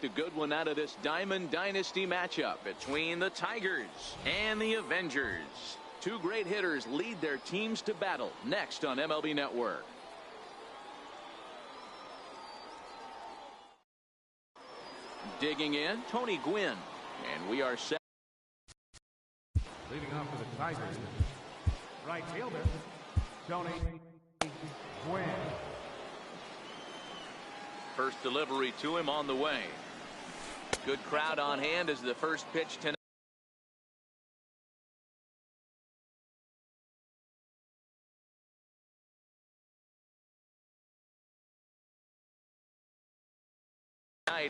a good one out of this Diamond Dynasty matchup between the Tigers and the Avengers. Two great hitters lead their teams to battle next on MLB Network. Digging in, Tony Gwynn, and we are set. Leading off for the Tigers, right fielder, Tony Gwynn. First delivery to him on the way. Good crowd on hand as the first pitch tonight.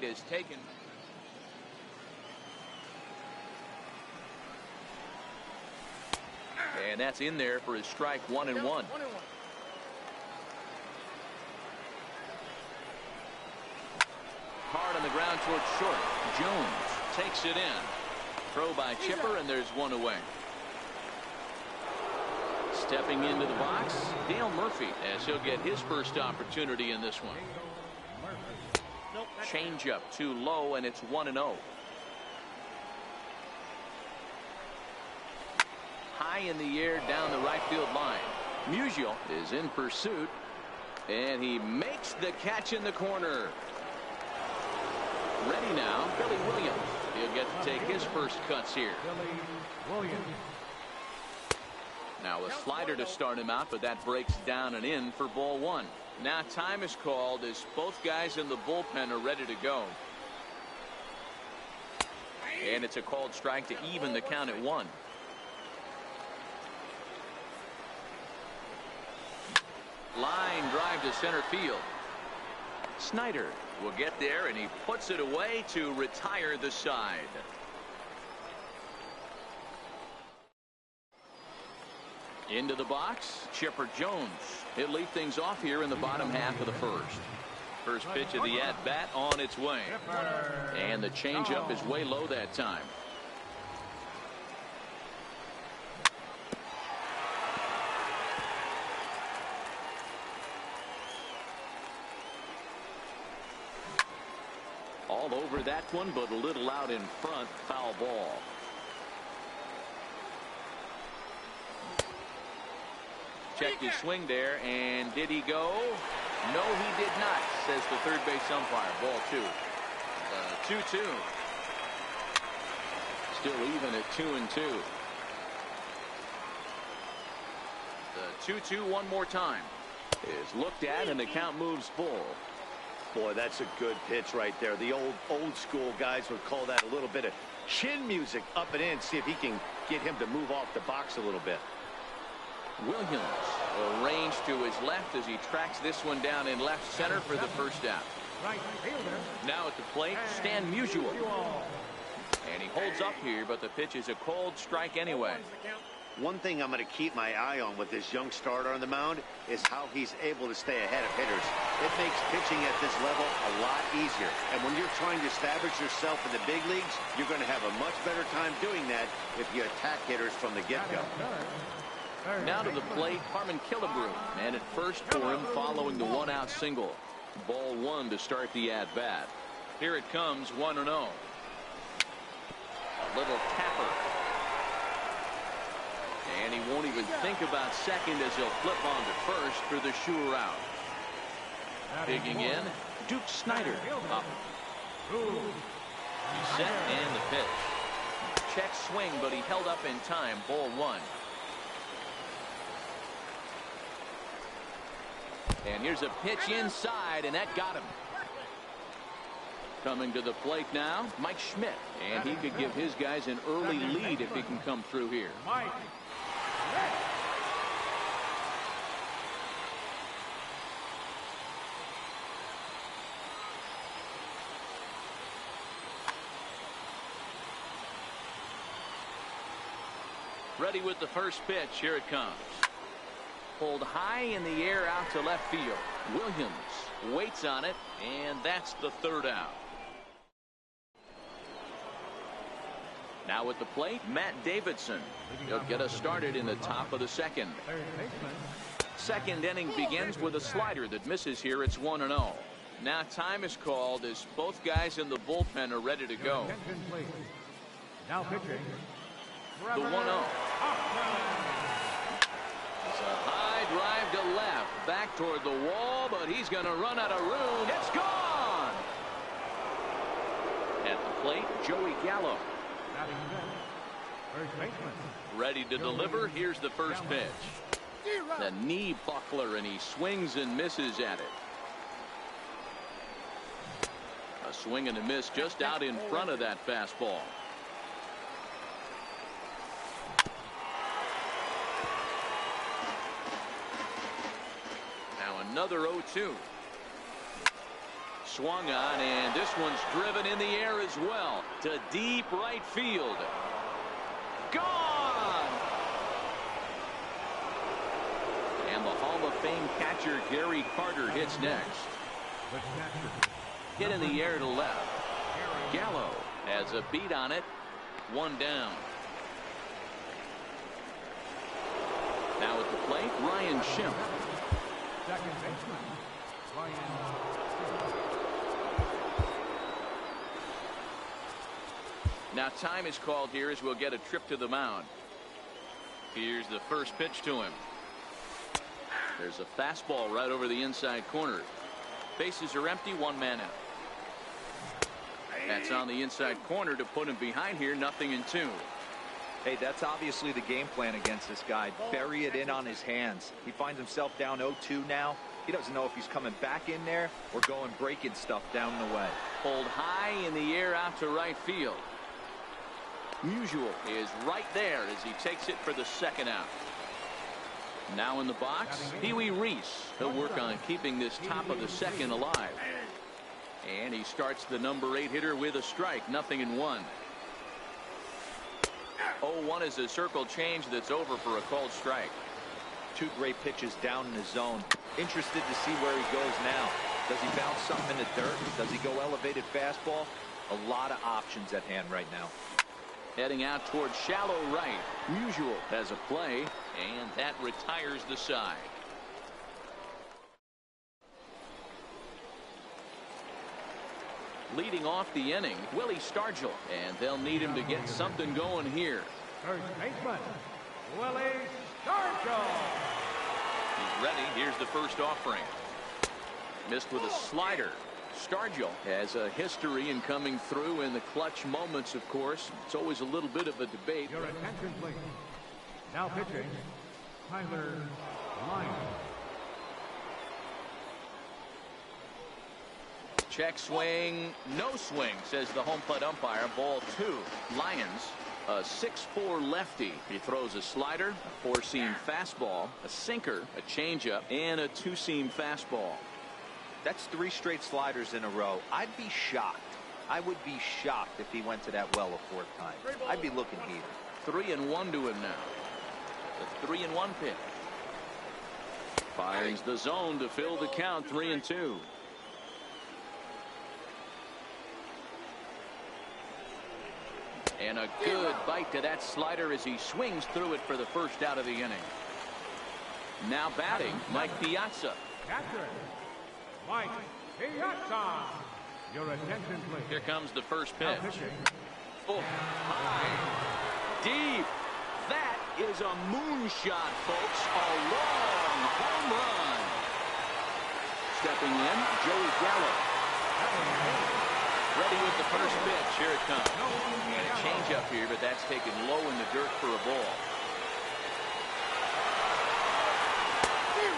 Is taken. And that's in there for his strike. 1-1. Hard on the ground towards short. Jones takes it in. Throw by Chipper, and there's one away. Stepping into the box, Dale Murphy, as he'll get his first opportunity in this one. Changeup too low, and it's 1-0. High in the air down the right field line. Musial is in pursuit, and he makes the catch in the corner. Ready now, Billy Williams. He'll get to take his first cuts here. Now a slider to start him out, but that breaks down and in for ball one. Now time is called as both guys in the bullpen are ready to go. And it's a called strike to even the count at 1. Line drive to center field. Snyder will get there, and he puts it away to retire the side. Into the box, Chipper Jones. He'll lead things off here in the bottom half of the first. First pitch of the at-bat on its way. And the changeup is way low that time. All over that one, but a little out in front. Foul ball. Checked his swing there, and did he go? No, he did not, says the third base umpire. Ball 2. 2-2. Still even at 2-2. The 2-2 one more time is looked at, and the count moves full. Boy, that's a good pitch right there. The old school guys would call that a little bit of chin music up and in. See if he can get him to move off the box a little bit. Williams arranged to his left as he tracks this one down in left center for the first out. Now at the plate, Stan Musial. And he holds up here, but the pitch is a cold strike anyway. One thing I'm going to keep my eye on with this young starter on the mound is how he's able to stay ahead of hitters. It makes pitching at this level a lot easier. And when you're trying to establish yourself in the big leagues, you're going to have a much better time doing that if you attack hitters from the get-go. Now to the plate, Harmon Killebrew. And at first for him following the one-out single. Ball 1 to start the at-bat. Here it comes, 1-0. A little tapper. And he won't even think about second as he'll flip on to first for the sure out. Digging in, Duke Snyder up. He's set and the pitch. Check swing, but he held up in time. Ball 1. And here's a pitch inside, and that got him. Coming to the plate now, Mike Schmidt. And he could give his guys an early lead if he can come through here. Ready with the first pitch. Here it comes. Pulled high in the air out to left field. Williams waits on it, and that's the third out. Now at the plate, Matt Davidson. He'll get us started in the top of the second. Second inning begins with a slider that misses here. It's 1-0. Now time is called as both guys in the bullpen are ready to go. Attention, please. Now pitching. The 1-0. It's a high drive to left, back toward the wall, but he's going to run out of room. It's gone! At the plate, Joey Gallo. Batting fifth. First baseman. Ready to deliver. Here's the first pitch. The knee buckler, and he swings and misses at it. A swing and a miss just out in front of that fastball. Now another 0-2. Swung on, and this one's driven in the air as well to deep right field. Gone! And the Hall of Fame catcher Gary Carter hits next. Hit in the air to left. Gallo has a beat on it. One down. Now at the plate, Ryan Schimpf. Second baseman. Ryan. Now time is called here as we'll get a trip to the mound. Here's the first pitch to him. There's a fastball right over the inside corner. Bases are empty, one man out. That's on the inside corner to put him behind here, 0-2. Hey, that's obviously the game plan against this guy. Bury it in on his hands. He finds himself down 0-2 now. He doesn't know if he's coming back in there or going breaking stuff down the way. Pulled high in the air out to right field. Musial is right there as he takes it for the second out. Now in the box, Pee Wee Reese. He'll work on keeping this top of the second alive. And he starts the number 8 hitter with a strike, 0-1. 0-1 is a circle change that's over for a called strike. Two great pitches down in the zone. Interested to see where he goes now. Does he bounce something in the dirt? Does he go elevated fastball? A lot of options at hand right now. Heading out towards shallow right. Musial has a play, and that retires the side. Leading off the inning, Willie Stargell, and they'll need him to get something going here. First baseman, Willie Stargell. He's ready. Here's the first offering. Missed with a slider. Stargell has a history in coming through in the clutch moments, of course. It's always a little bit of a debate. Your attention, please. Now pitching, Tyler Lyons. Check swing, no swing, says the home plate umpire. Ball 2. Lyons, a 6'4" lefty. He throws a slider, a 4-seam fastball, a sinker, a changeup, and a 2-seam fastball. That's 3 straight sliders in a row. I'd be shocked. I would be shocked if he went to that well a 4th time. I'd be looking heated. 3-1 to him now. The 3-1 pitch. Finds the zone to fill the count. 3-2. And a good bite to that slider as he swings through it for the first out of the inning. Now batting, Mike Piazza. Catcher, Mike Piazza. Your attention, please. Here comes the first Now pitch. pitching. Oh, high, deep. That is a moonshot, folks. A long home run. Stepping in, Joey Gallo. Ready with the first pitch. Here it comes. And a change up here, but that's taken low in the dirt for a ball.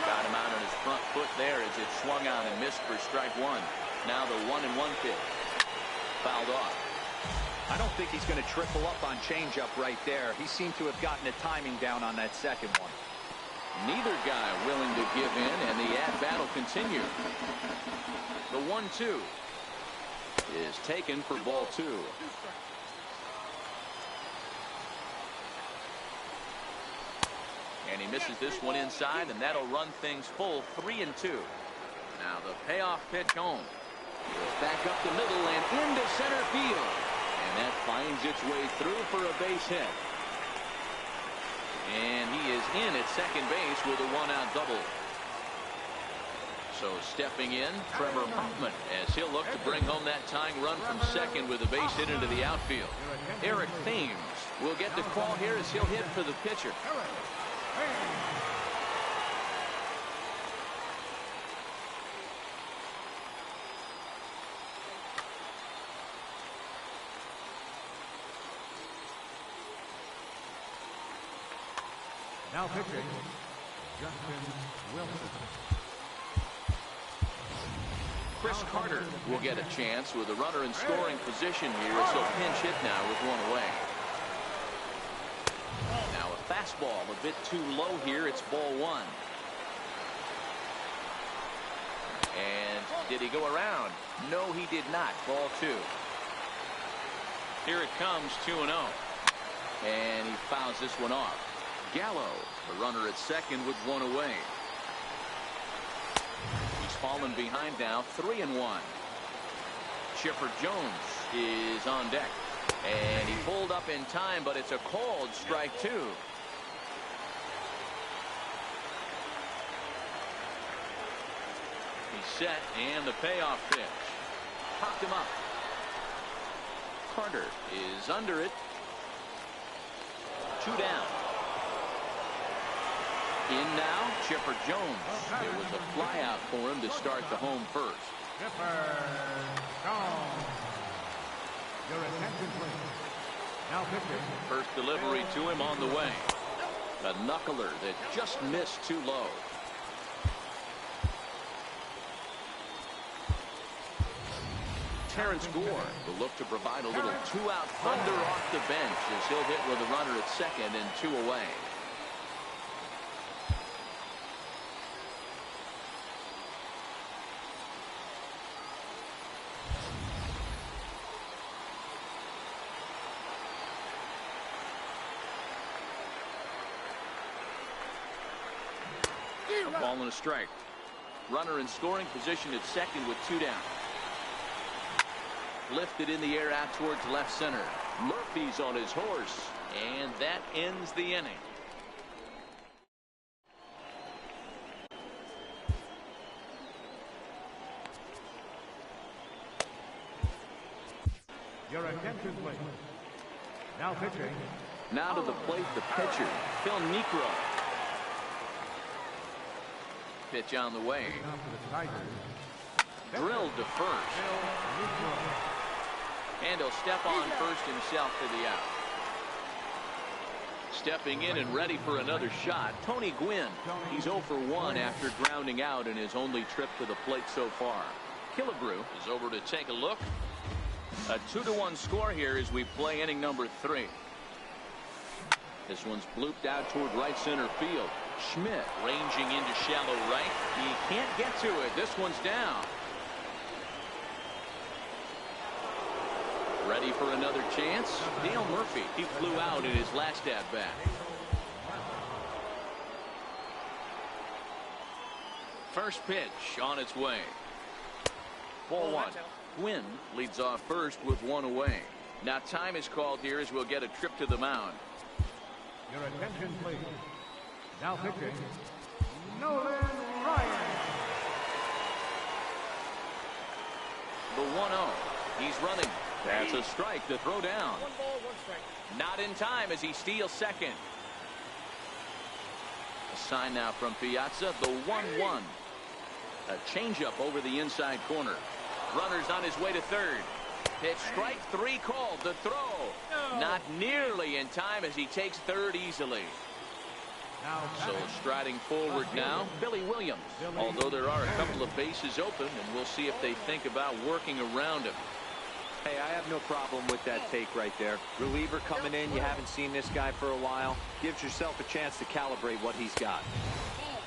Got him out on his front foot there as it swung on and missed for strike 1. Now the 1-1 pitch. Fouled off. I don't think he's going to triple up on changeup right there. He seemed to have gotten the timing down on that second one. Neither guy willing to give in, and the at-bat will continue. The 1-2 is taken for ball 2. And he misses this one inside, and that'll run things full. 3-2. Now the payoff pitch home. Back up the middle and into center field. And that finds its way through for a base hit. And he is in at second base with a 1-out double. So stepping in, Trevor Hoffman, as he'll look to bring home that tying run from second with a base hit into the outfield. Eric Thames will get the call here as he'll hit for the pitcher. Now pitching, Justin Wilson. Chris Carter will get a chance with a runner in scoring position here, so pinch hit now with one away. Now a fastball a bit too low here. It's ball one. And did he go around? No, he did not. Ball two. Here it comes, 2-0. And he fouls this one off. Gallo, the runner at second with one away. He's fallen behind now, 3-1. Chipper Jones is on deck. And he pulled up in time, but it's a called strike two. He's set, and the payoff pitch. Popped him up. Carter is under it. 2 down. In now, Chipper Jones. It was a fly out for him to start the home first. Chipper Jones. Your attention, please. Now pitching. First delivery to him on the way. A knuckler that just missed too low. Terrence Gore will look to provide a little two-out thunder off the bench as he'll hit with a runner at second and 2 away. A ball and a strike. Runner in scoring position at second with 2 down. Lifted in the air out towards left center. Murphy's on his horse, and that ends the inning. Your attention, please. Now pitching. Now to the plate, the pitcher, Phil Niekro. Pitch on the way. Drilled to first. And he'll step on first himself for the out. Stepping in and ready for another shot, Tony Gwynn. He's 0 for 1 after grounding out in his only trip to the plate so far. Killebrew is over to take a look. A 2-1 score here as we play inning number 3. This one's blooped out toward right center field. Schmidt ranging into shallow right. He can't get to it. This one's down. Ready for another chance? Dale Murphy. He flew out in his last at-bat. First pitch on its way. Ball one. Gwynn leads off first with 1 away. Now time is called here as we'll get a trip to the mound. Your attention, please. Now pitching, Nolan Ryan. The 1-0. He's running. That's a strike to throw down. 1 ball, 1 strike. Not in time as he steals second. A sign now from Piazza, the 1-1. A changeup over the inside corner. Runner's on his way to third. Pitch strike 3 called. The throw. Not nearly in time as he takes third easily. So striding forward now, Billy Williams. Although there are a couple of bases open, and we'll see if they think about working around him. Hey, I have no problem with that take right there. Reliever coming in, you haven't seen this guy for a while. Gives yourself a chance to calibrate what he's got.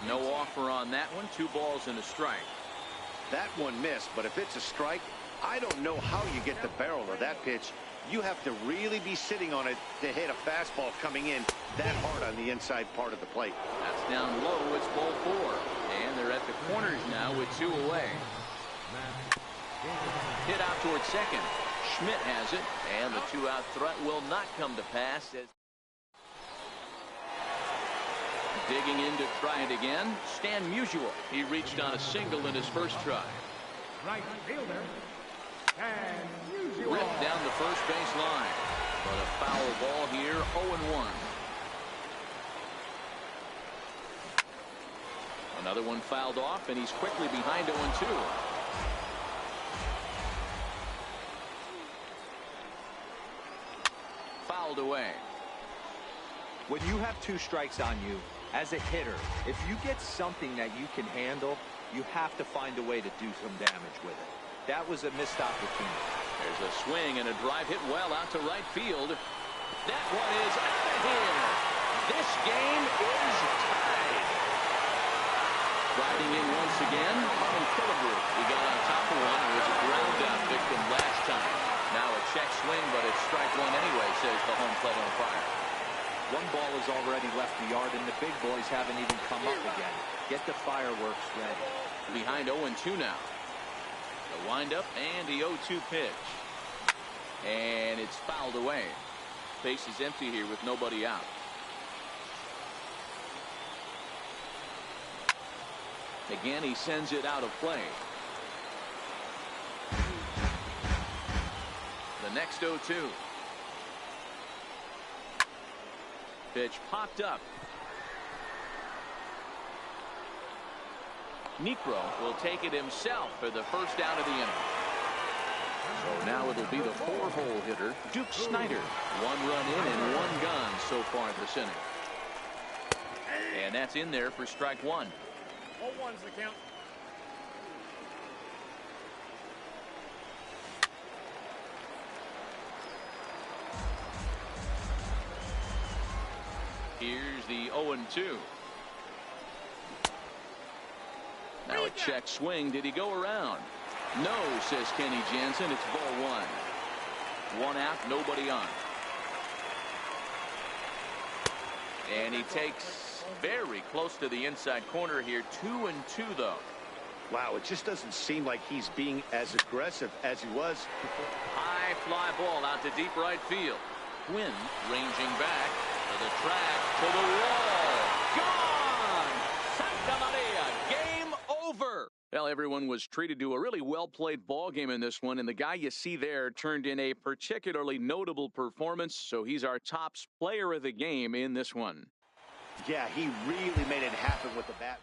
No offer on that one. 2 balls and a strike. That one missed, but if it's a strike, I don't know how you get the barrel of that pitch. You have to really be sitting on it to hit a fastball coming in that hard on the inside part of the plate. That's down low. It's ball 4. And they're at the corners now with 2 away. Hit out towards second. Schmidt has it. And the 2-out threat will not come to pass. As Digging in to try it again. Stan Musial. He reached on a single in his first try. Right fielder. And Musial. Ripped down the first base line. But a foul ball here, 0-1. Another one fouled off, and he's quickly behind 0-2. Fouled away. When you have 2 strikes on you, as a hitter, if you get something that you can handle, you have to find a way to do some damage with it. That was a missed opportunity. There's a swing and a drive hit well out to right field. That one is out of here. This game is tied. Riding in once again, Harmon Killebrew. He got on top of one and was a ground out victim last time. Now a check swing, but it's strike one anyway, says the home plate umpire. One ball has already left the yard, and the big boys haven't even come up again. Get the fireworks ready. Behind 0-2 now. The windup and the 0-2 pitch. And it's fouled away. Base is empty here with nobody out. Again, he sends it out of play. The next 0-2. Pitch popped up. Niekro will take it himself for the first out of the inning. So now it'll be the 4-hole hitter, Duke Snider. 1 run in and 1 gone so far this inning. And that's in there for strike 1. 0-1's the count. Here's the 0-2. Now a check swing. Did he go around? No, says Kenny Jansen. It's ball 1. 1 out, nobody on. And he takes very close to the inside corner here. 2-2 though. Wow, it just doesn't seem like he's being as aggressive as he was before. High fly ball out to deep right field. Quinn ranging back to the track, to the wall. Gone! Santa Maria, game over. Well, everyone was treated to a really well-played ball game in this one, and the guy you see there turned in a particularly notable performance, so he's our top player of the game in this one. Yeah, he really made it happen with the bat.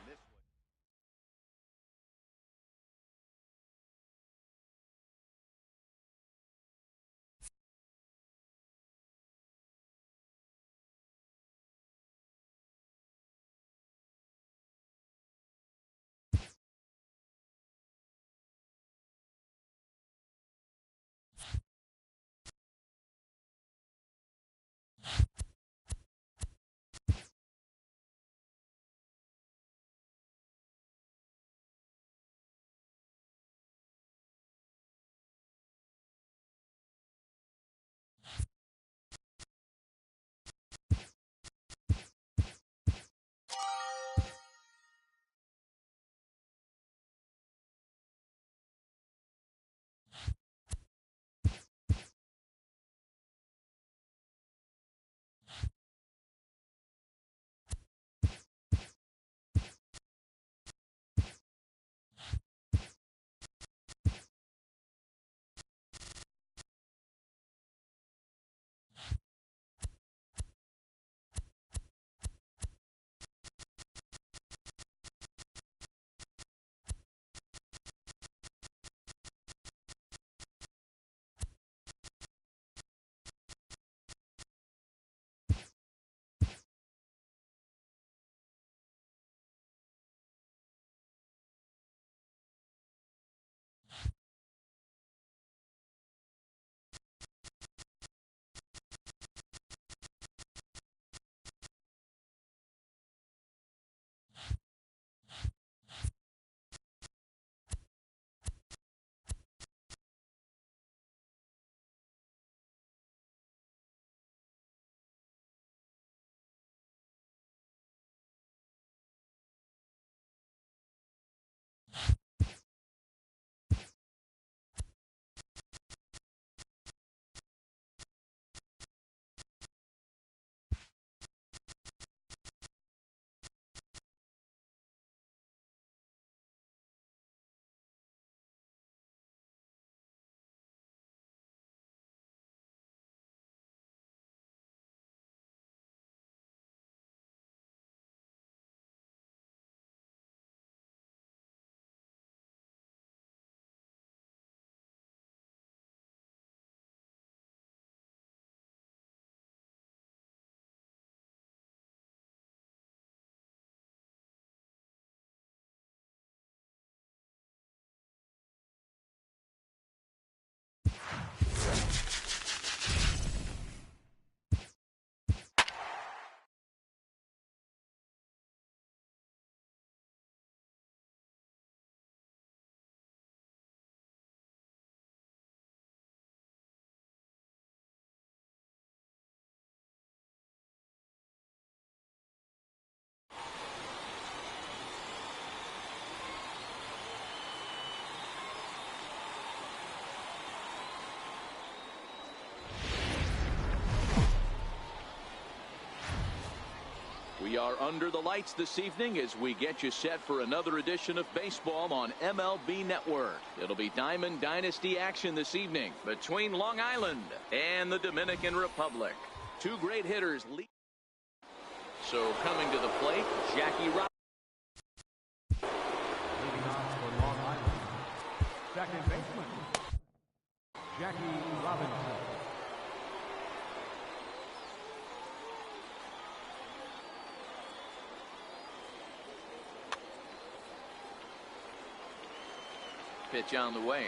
We are under the lights this evening as we get you set for another edition of baseball on MLB Network. It'll be Diamond Dynasty action this evening between Long Island and the Dominican Republic. Two great hitters lead. So coming to the plate, Jackie Robinson. Leading off for Long Island, second baseman, Jackie Robinson. Pitch on the way.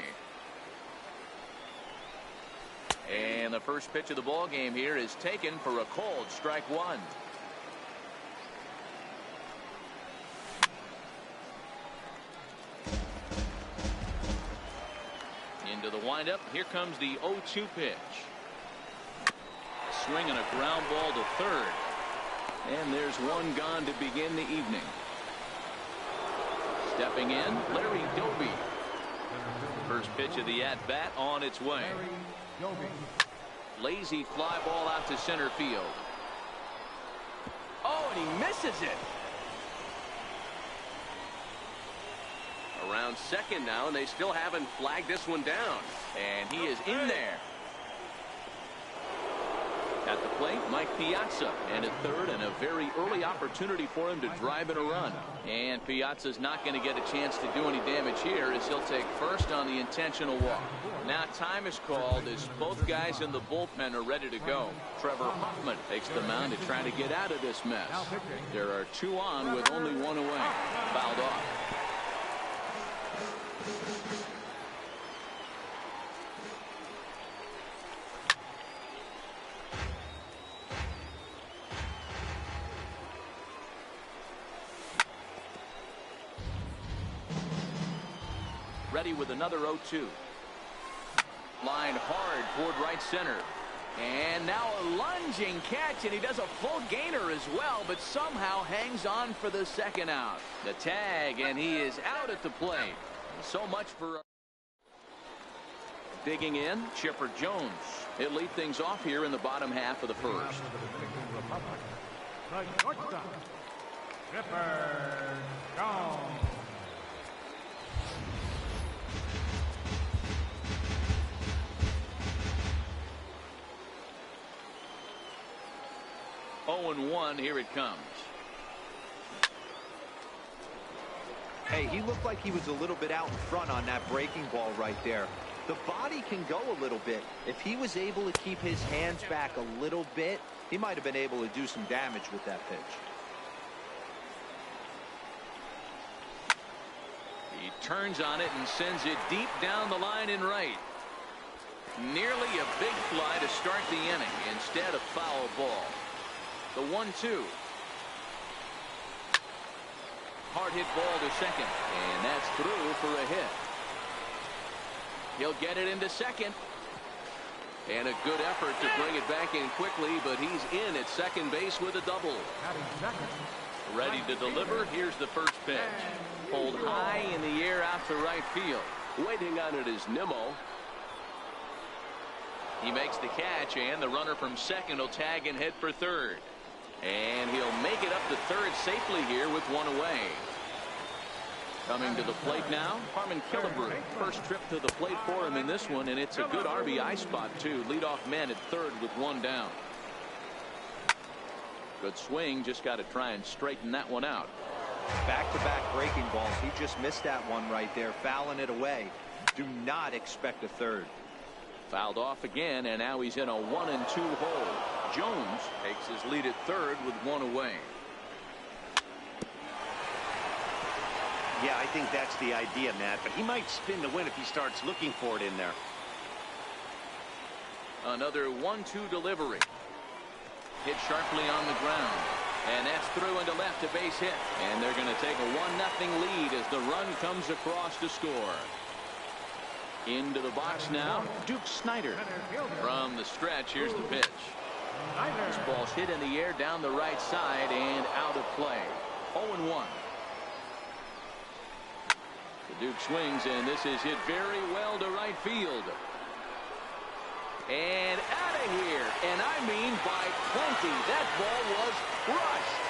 And the first pitch of the ball game here is taken for a cold strike one. Into the windup. Here comes the 0-2 pitch. Swing and a ground ball to third. And there's one gone to begin the evening. Stepping in, Larry Doby. First pitch of the at-bat on its way. Lazy fly ball out to center field. Oh, and he misses it. Around second now, and they still haven't flagged this one down. And he is in there. At the plate, Mike Piazza, and at third, and a very early opportunity for him to drive in a run. And Piazza's not going to get a chance to do any damage here as he'll take first on the intentional walk. Now time is called as both guys in the bullpen are ready to go. Trevor Hoffman takes the mound to try to get out of this mess. There are two on with only one away. Fouled off. Ready with another 0-2. Line hard toward right center. And now a lunging catch, and he does a full gainer as well, but somehow hangs on for the second out. The tag, and he is out at the plate. So much for digging in, Chipper Jones. He'll lead things off here in the bottom half of the first. The shortstop, Chipper Jones. 0-1, here it comes. Hey, he looked like he was a little bit out in front on that breaking ball right there. The body can go a little bit. If he was able to keep his hands back a little bit, he might have been able to do some damage with that pitch. He turns on it and sends it deep down the line in right. Nearly a big fly to start the inning. Instead, a foul ball. The 1-2. Hard hit ball to second, and that's through for a hit. He'll get it into second. And a good effort to bring it back in quickly, but he's in at second base with a double. Ready to deliver. Here's the first pitch. Pulled high in the air out to right field. Waiting on it is Nimmo. He makes the catch, and the runner from second will tag and head for third. And he'll make it up to third safely here with one away. Coming to the plate now, Harmon Killebrew. First trip to the plate for him in this one, and it's a good RBI spot, too. Leadoff man at third with one down. Good swing, just got to try and straighten that one out. Back-to-back breaking balls. He just missed that one right there, fouling it away. Do not expect a third. Fouled off again, and now he's in a 1-2 hole. Jones takes his lead at third with one away. Yeah, I think that's the idea, Matt, but he might spin the win if he starts looking for it in there. Another 1-2 delivery. Hit sharply on the ground. And that's through into left, a base hit. And they're going to take a 1-0 lead as the run comes across to score. Into the box now, Duke Snider. From the stretch, here's the pitch. This ball's hit in the air down the right side and out of play. 0-1. The Duke swings, and this is hit very well to right field. And out of here, and I mean by plenty. That ball was crushed.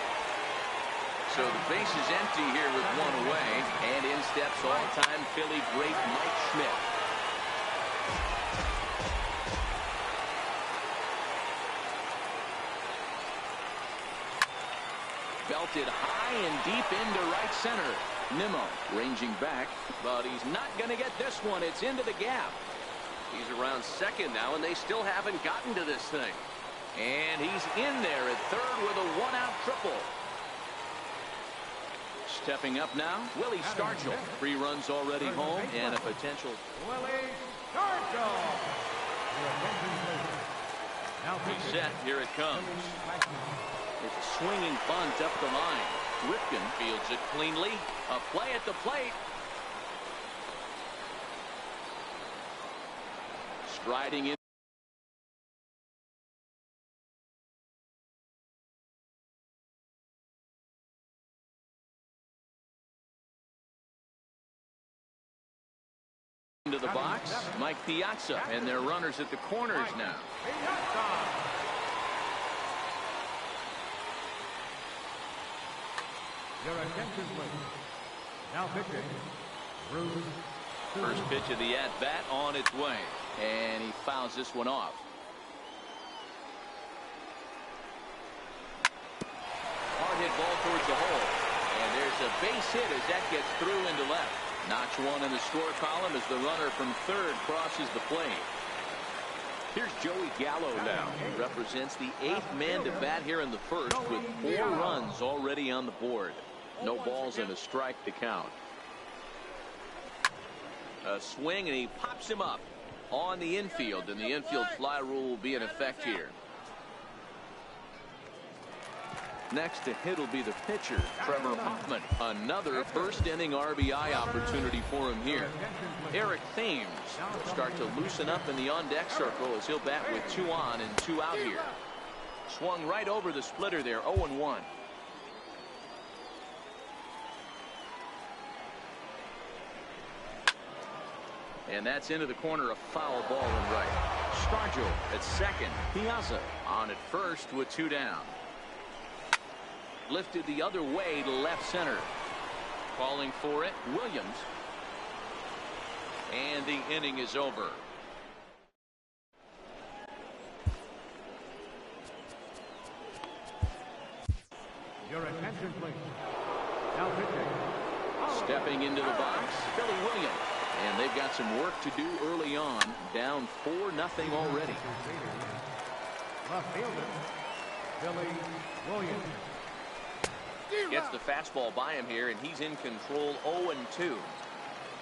So the base is empty here with one away, and in steps all-time Philly great Mike Schmidt. Belted high and deep into right center. Nimmo ranging back, but he's not going to get this one. It's into the gap. He's around second now, and they still haven't gotten to this thing. And he's in there at third with a one-out triple. Stepping up now, Willie Stargell. 3 runs already home and a potential. Willie Stargell. He's set. Here it comes. It's a swinging bunt up the line. Ripken fields it cleanly. A play at the plate. Striding in. Into the box, Mike Piazza, and their runners at the corners now. Your attention, please. Now pitching, Bruce. First pitch of the at-bat on its way, and he fouls this one off. Hard hit ball towards the hole, and there's a base hit as that gets through into left. Notch one in the score column as the runner from third crosses the plate. Here's Joey Gallo now. He represents the 8th man to bat here in the first with 4 runs already on the board. No balls and a strike to count. A swing, and he pops him up on the infield, and the infield fly rule will be in effect here. Next to hit will be the pitcher, Trevor Hoffman. Another first-inning RBI opportunity for him here. Eric Thames will start to loosen up in the on-deck circle as he'll bat with 2 on and 2 out here. Swung right over the splitter there, 0-1. And that's into the corner, a foul ball and right. Stargell at second. Piazza on at first with 2 down. Lifted the other way to left center. Calling for it, Williams. And the inning is over. Your attention, please. Now pitching. Stepping into the box, Billy Williams. And they've got some work to do early on. Down 4-0 already. Left fielder, Billy Williams. Gets the fastball by him here, and he's in control, 0-2.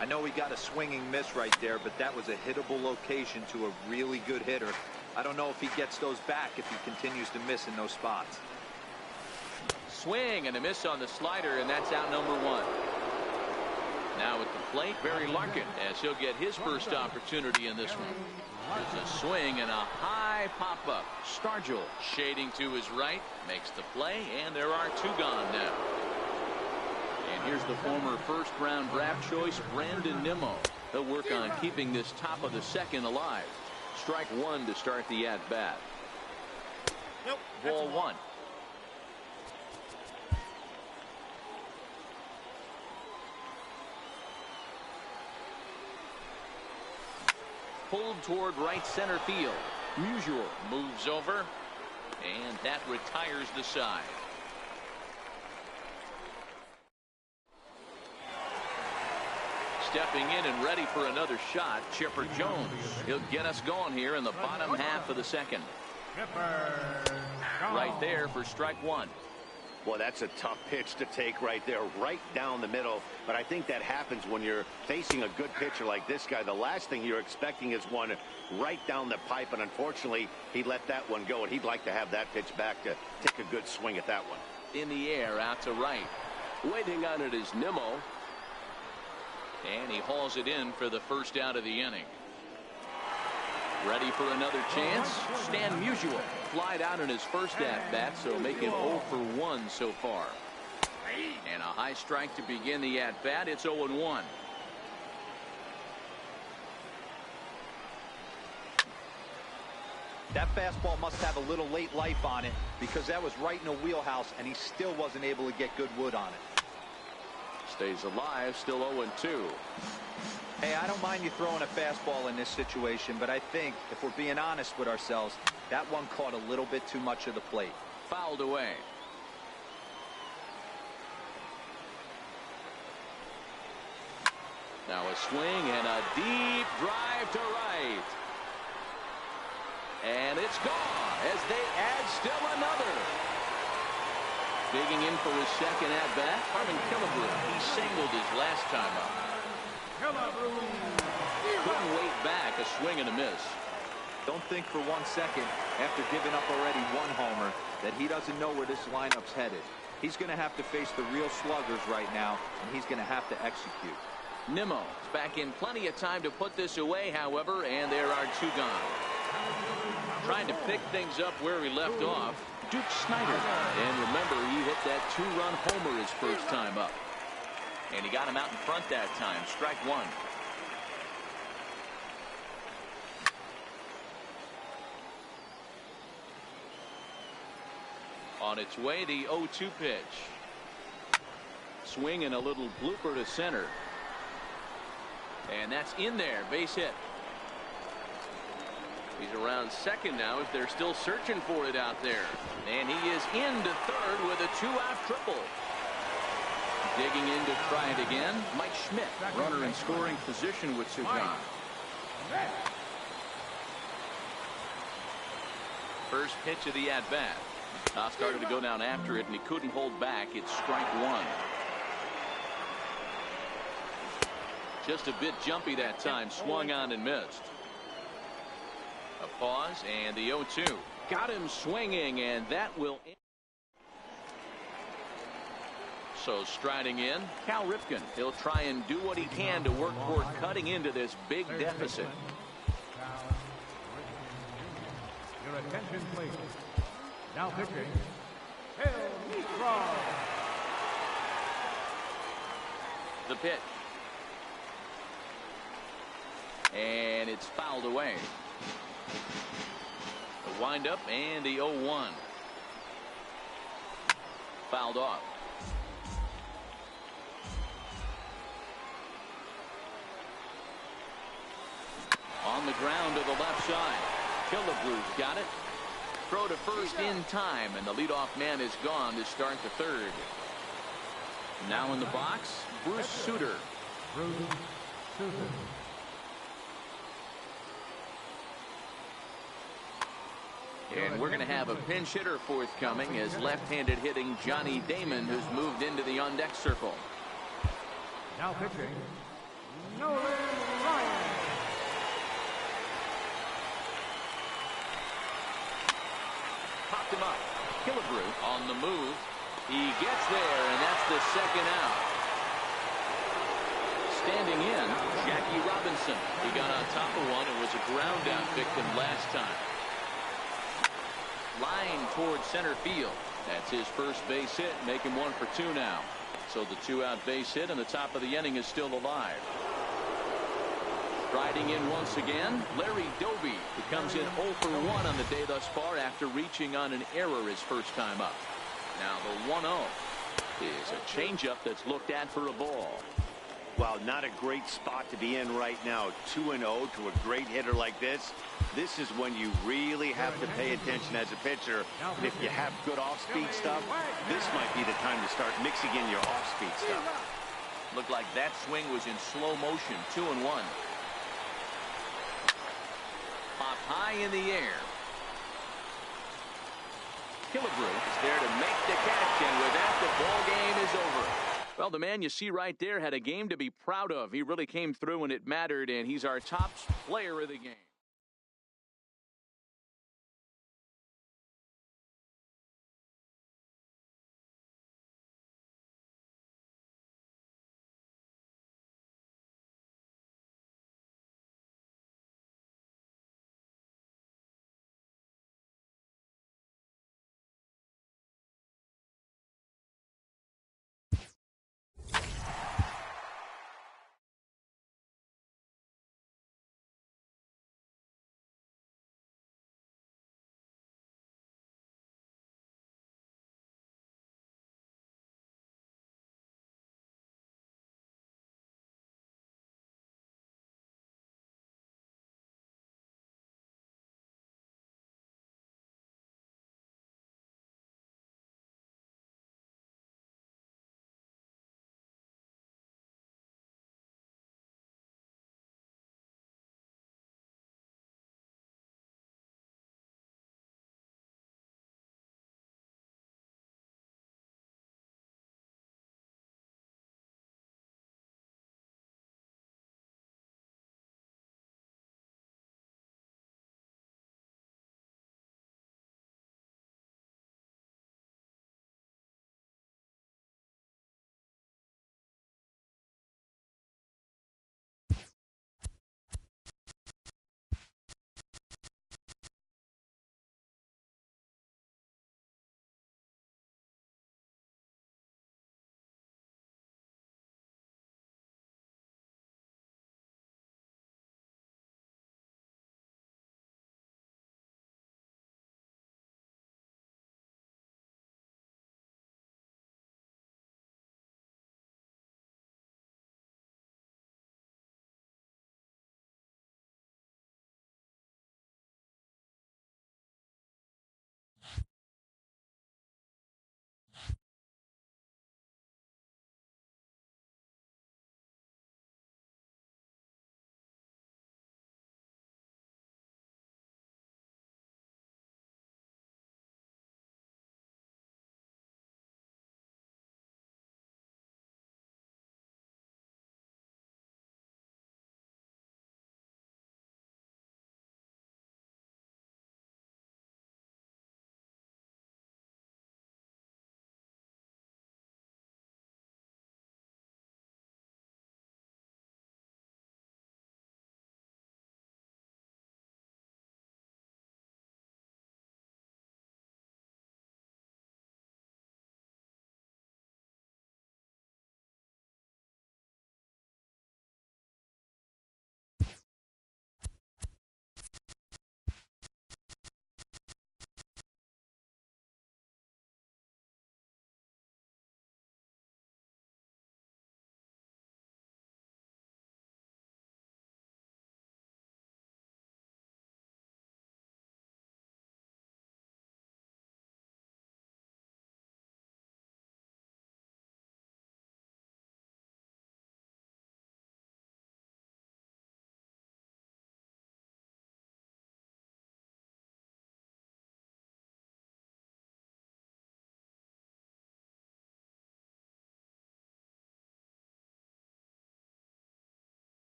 I know he got a swinging miss right there, but that was a hittable location to a really good hitter. I don't know if he gets those back if he continues to miss in those spots. Swing and a miss on the slider, and that's out number 1. Now at the plate, Barry Larkin, as he'll get his first opportunity in this one. There's a swing and a high pop-up. Stargell shading to his right, makes the play, and there are 2 gone now. And here's the former first-round draft choice, Brandon Nimmo. He'll work on keeping this top of the second alive. Strike 1 to start the at-bat. Nope. Ball 1. Pulled toward right center field. Musial moves over, and that retires the side. Stepping in and ready for another shot, Chipper Jones. He'll get us going here in the bottom half of the second. Right there for strike 1. Well, that's a tough pitch to take right there, right down the middle. But I think that happens when you're facing a good pitcher like this guy. The last thing you're expecting is one right down the pipe, and unfortunately, he let that one go, and he'd like to have that pitch back to take a good swing at that one. In the air, out to right. Waiting on it is Nimmo. And he hauls it in for the first out of the inning. Ready for another chance? Stan Musial flied out in his first at-bat, so make it 0 for 1 so far. And a high strike to begin the at-bat. It's 0-1. That fastball must have a little late life on it because that was right in a wheelhouse, and he still wasn't able to get good wood on it. Stays alive, still 0-2. Hey, I don't mind you throwing a fastball in this situation, but I think, if we're being honest with ourselves, that one caught a little bit too much of the plate. Fouled away. Now a swing and a deep drive to right. And it's gone as they add still another. Digging in for his second at-bat, Harmon Killebrew. He singled his last time up. Couldn't wait back, a swing and a miss. Don't think for 1 second, after giving up already one homer, that he doesn't know where this lineup's headed. He's going to have to face the real sluggers right now, and he's going to have to execute. Nimmo is back in plenty of time to put this away, however, and there are two gone. Trying to pick things up where he left off, Duke Snider. And remember, he hit that two-run homer his first time up. And he got him out in front that time. Strike one. On its way, the 0-2 pitch. Swing and a little blooper to center. And that's in there. Base hit. He's around second now as they're still searching for it out there. And he is into third with a two-out triple. Digging in to try it again, Mike Schmidt. Runner in scoring position with Sugan. First pitch of the at-bat. Started to go down after it, and he couldn't hold back. It's strike one. Just a bit jumpy that time. Swung on and missed. A pause, and the 0-2. Got him swinging, and that will end. So striding in, Cal Ripken. He'll try and do what he can to work toward cutting into this big deficit. Your attention, please. Now pitching, Phil Neutron. The pitch. And it's fouled away. The windup and the 0-1. Fouled off. On the ground to the left side. Killebrew's got it. Throw to first in time, and the leadoff man is gone to start the third. Now in the box, Bruce Sutter. Bruce Sutter. And we're going to have a pinch hitter forthcoming as left-handed hitting Johnny Damon, who's moved into the on-deck circle. Now pitching, Nolan Ryan. Popped him up. Killebrew on the move. He gets there, and that's the second out. Standing in, Jackie Robinson. He got on top of one and was a ground out victim last time. Line towards center field. That's his first base hit, making 1 for 2 now. So the two-out base hit, and the top of the inning is still alive. Striding in once again, Larry Doby, who comes in 0 for 1 on the day thus far after reaching on an error his first time up. Now the 1-0 is a changeup that's looked at for a ball. Well, not a great spot to be in right now. 2-0 to a great hitter like this. This is when you really have to pay attention as a pitcher. And if you have good off-speed stuff, this might be the time to start mixing in your off-speed stuff. Looked like that swing was in slow motion. 2-1. Pop high in the air. Killebrew is there to make the catch, and with that, the ball game is over. Well, the man you see right there had a game to be proud of. He really came through when it mattered, and he's our top player of the game.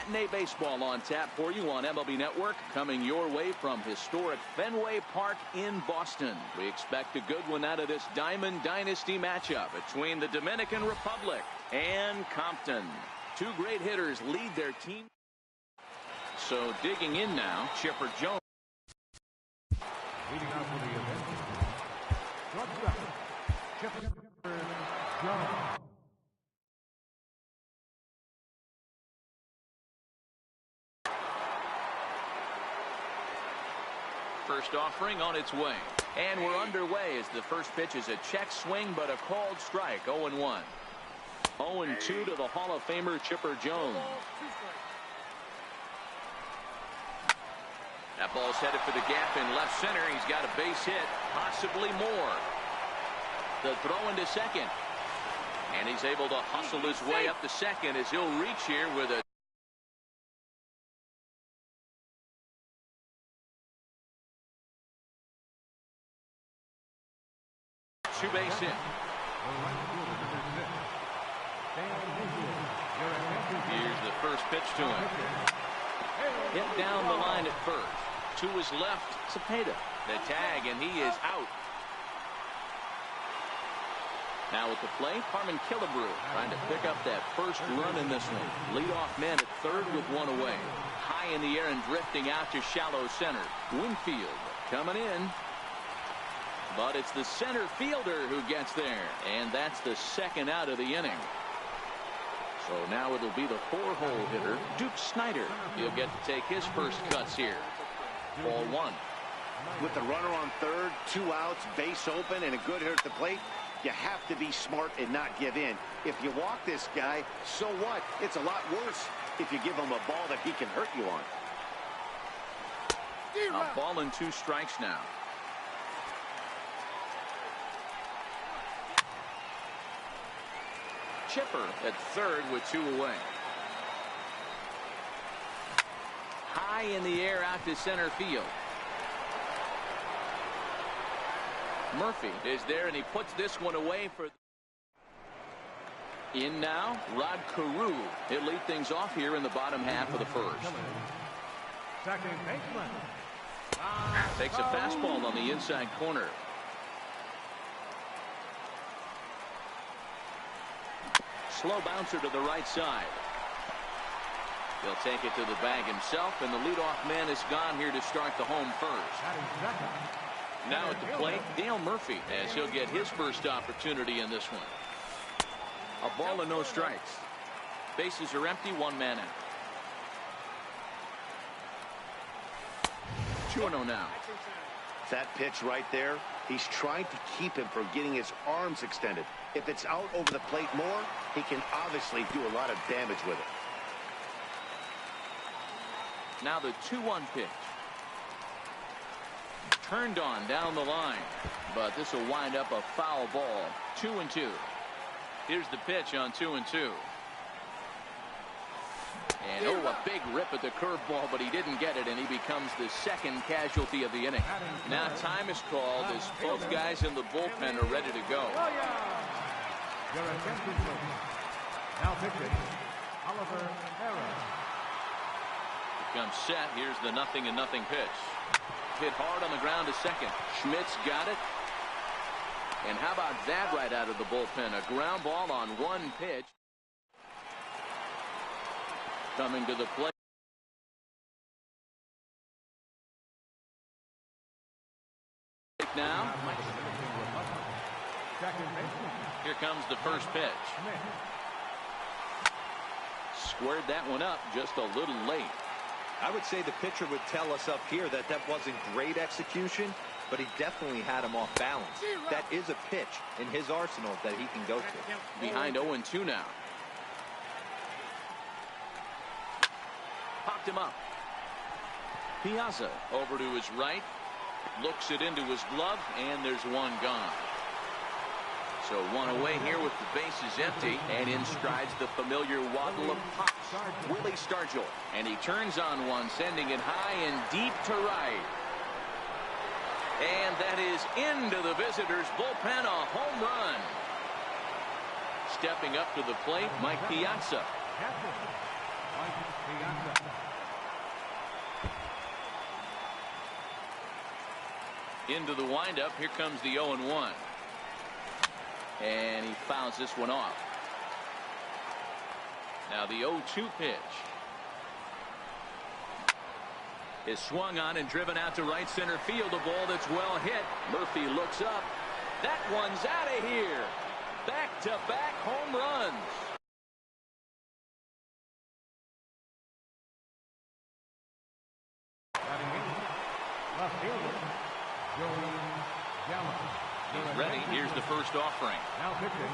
Matinee baseball on tap for you on MLB Network, coming your way from historic Fenway Park in Boston. We expect a good one out of this Diamond Dynasty matchup between the Dominican Republic and Compton. Two great hitters lead their team. So digging in now, Chipper Jones. Leading out for the event, shortstop, Chipper Jones. First offering on its way. And we're underway as the first pitch is a check swing, but a called strike. 0-1. 0-2 to the Hall of Famer Chipper Jones. That ball's headed for the gap in left center. He's got a base hit, possibly more. The throw into second. And he's able to hustle his way up to second as he'll reach here with a two-base hit. Here's the first pitch to him. Hit down the line at first. To his left, Cepeda. The tag, and he is out. Now at the plate, Harmon Killebrew trying to pick up that first run in this one. Leadoff man at third with one away. High in the air and drifting out to shallow center. Winfield coming in. But it's the center fielder who gets there. And that's the second out of the inning. So now it'll be the four-hole hitter, Duke Snyder. He'll get to take his first cuts here. Ball one. With the runner on third, 2 outs, base open, and a good hitter at the plate, you have to be smart and not give in. If you walk this guy, so what? It's a lot worse if you give him a ball that he can hurt you on. A ball and 2 strikes now. Chipper at third with 2 away. High in the air out to center field. Murphy is there, and he puts this one away for. In now, Rod Carew. He'll lead things off here in the bottom half of the first. Second baseman. Takes a fastball on the inside corner. Slow bouncer to the right side. He'll take it to the bag himself, and the leadoff man is gone here to start the home first. Now at the plate, Dale Murphy, as he'll get his first opportunity in this one. A ball and no strikes. Bases are empty, 1 man out. 2-0 now. That pitch right there, he's trying to keep him from getting his arms extended. If it's out over the plate more, he can obviously do a lot of damage with it. Now the 2-1 pitch. Turned on down the line, but this will wind up a foul ball. 2-2. Here's the pitch on 2-2. And a big rip at the curveball, but he didn't get it, and he becomes the second casualty of the inning. Now time is called as both guys in the bullpen are ready to go. Now pitching, Oliver Harris. Comes set. Here's the 0-0 pitch. Hit hard on the ground to second. Schmidt's got it. And how about that right out of the bullpen? A ground ball on 1 pitch. Coming to the plate. Now. Here comes the first pitch. Squared that one up just a little late. I would say the pitcher would tell us up here that wasn't great execution, but he definitely had him off balance. That is a pitch in his arsenal that he can go to. Behind 0-2 now. Popped him up. Piazza over to his right. Looks it into his glove, and there's one gone. So 1 away here with the bases empty, and in strides the familiar waddle of pops, Willie Stargell, and he turns on one, sending it high and deep to right. And that is into the visitors' bullpen, a home run. Stepping up to the plate, Mike Piazza. Into the windup. Here comes the 0-1. And he fouls this one off. Now the 0-2 pitch is swung on and driven out to right center field. A ball that's well hit. Murphy looks up. That one's out of here. Back-to-back home runs. Left fielder, Joey Gallo. He's ready. Here's the first offering. Now pitching.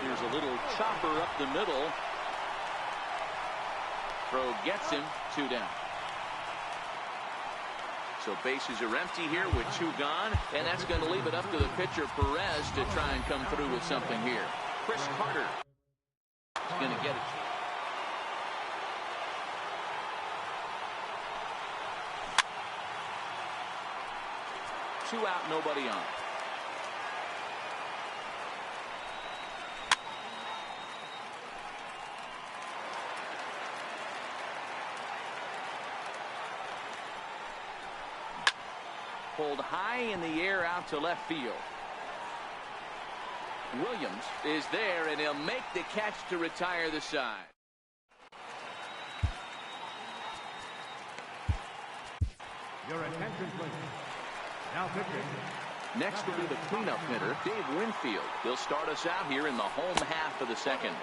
Here's a little chopper up the middle. Throw gets him. 2 down. So bases are empty here with 2 gone, and that's going to leave it up to the pitcher Perez to try and come through with something here. Chris Carter is going to get it. Two out, nobody on. Pulled high in the air out to left field. Williams is there, and he'll make the catch to retire the side. Your attention, please. Now pitching. Next will be the cleanup hitter, Dave Winfield. He'll start us out here in the home half of the second.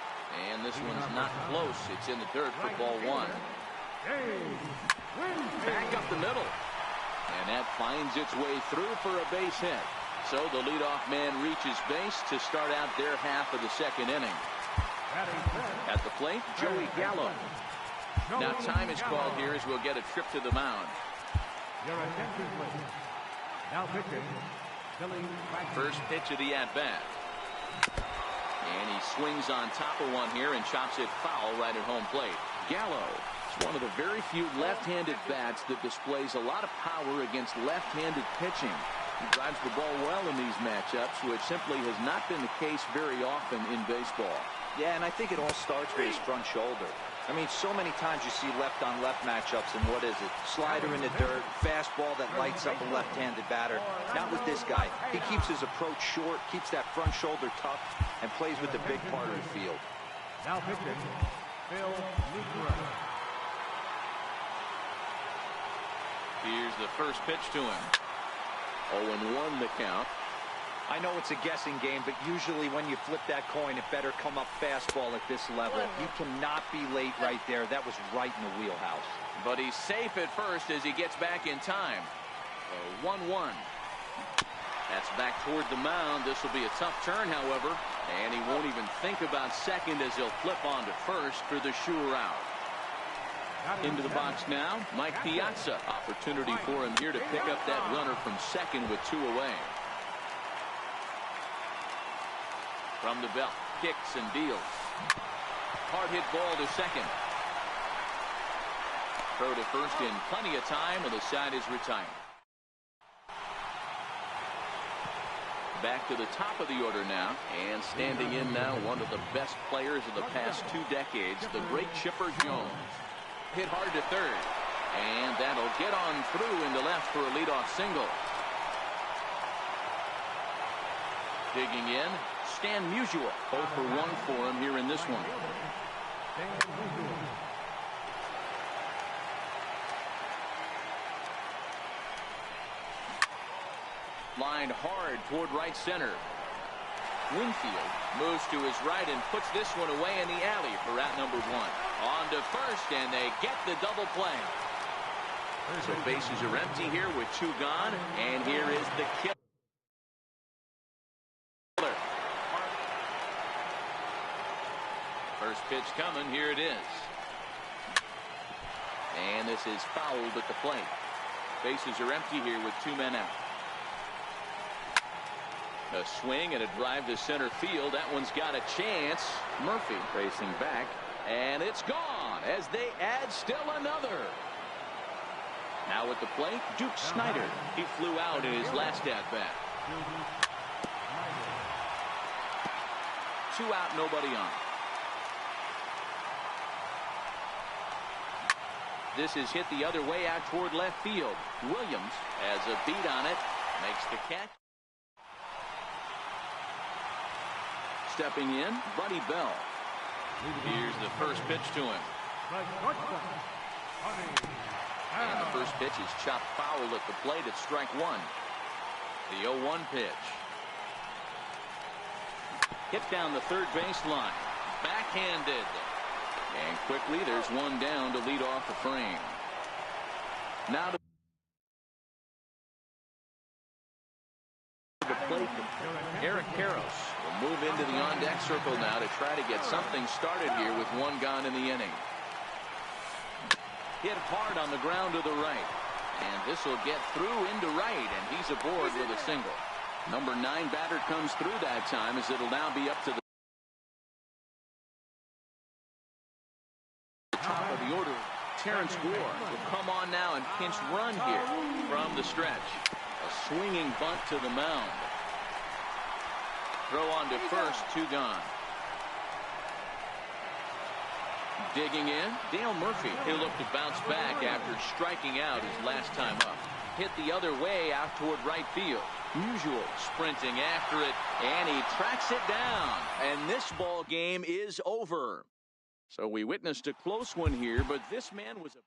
And this one's not close. It's in the dirt for ball 1. Back up the middle. And that finds its way through for a base hit. So the leadoff man reaches base to start out their half of the second inning. At the plate, Joey Gallo. Now time is called here as we'll get a trip to the mound. Your attention, please. Now pitching. First pitch of the at-bat. And he swings on top of one here and chops it foul right at home plate. Gallo is one of the very few left-handed bats that displays a lot of power against left-handed pitching. He drives the ball well in these matchups, which simply has not been the case very often in baseball. Yeah, and I think it all starts with his front shoulder. I mean, so many times you see left-on-left matchups, and what is it? Slider in the dirt, fastball that lights up a left-handed batter. Not with this guy. He keeps his approach short, keeps that front shoulder tough, and plays with the big part of the field. Now pitching, Phil Niekro. Here's the first pitch to him. 0-1 the count. I know it's a guessing game, but usually when you flip that coin, it better come up fastball at this level. He cannot be late right there. That was right in the wheelhouse. But he's safe at first as he gets back in time. 1-1. That's back toward the mound. This will be a tough turn, however. And he won't even think about second as he'll flip on to first for the sure out. Into the box now, Mike Piazza. Opportunity for him here to pick up that runner from second with 2 away. From the belt, kicks and deals. Hard hit ball to second. Throw to first in plenty of time, and the side is retired. Back to the top of the order now, and standing in now, one of the best players of the past 2 decades, the great Chipper Jones. Hit hard to third, and that'll get on through into left for a leadoff single. Digging in, Stan Musial. 0 for 1 for him here in this one. Lined hard toward right center. Winfield moves to his right and puts this one away in the alley for out number 1. On to first, and they get the double play. So bases are empty here with 2 gone, and here is the kill. First pitch coming. Here it is. And this is fouled at the plate. Bases are empty here with 2 men out. A swing and a drive to center field. That one's got a chance. Murphy racing back. And it's gone as they add still another. Now at the plate, Duke Snider. He flew out in his last at-bat. 2 out, nobody on. this is hit the other way out toward left field. Williams has a beat on it, makes the catch. Stepping in, Buddy Bell. Here's the first pitch to him. And the first pitch is chopped foul at the plate at strike one. The 0-1 pitch. Hit down the third baseline. Backhanded. And quickly there's one down to lead off the frame. Now to the plate. Eric Karros will move into the on-deck circle now to try to get something started here with one gone in the inning. Hit hard on the ground to the right. And this will get through into right, and he's aboard with a single. Number 9 batter comes through that time as it'll now be up to the top of the order. Terrence Ward will come on now and pinch run here from the stretch. A swinging bunt to the mound. Throw on to first, 2 gone. Digging in, Dale Murphy. He'll look to bounce back after striking out his last time up. Hit the other way out toward right field. Musial sprinting after it, and he tracks it down. And this ball game is over. So we witnessed a close one here, but this man was a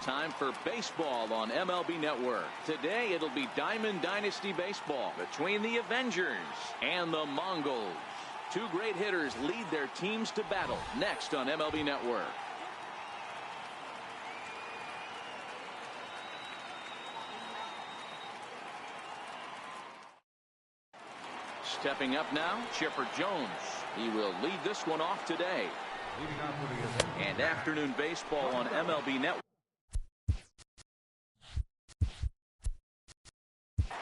Time for baseball on MLB Network. Today it'll be Diamond Dynasty Baseball between the Avengers and the Mongols. Two great hitters lead their teams to battle next on MLB Network. Stepping up now, Chipper Jones. He will lead this one off today. And afternoon baseball on MLB Network.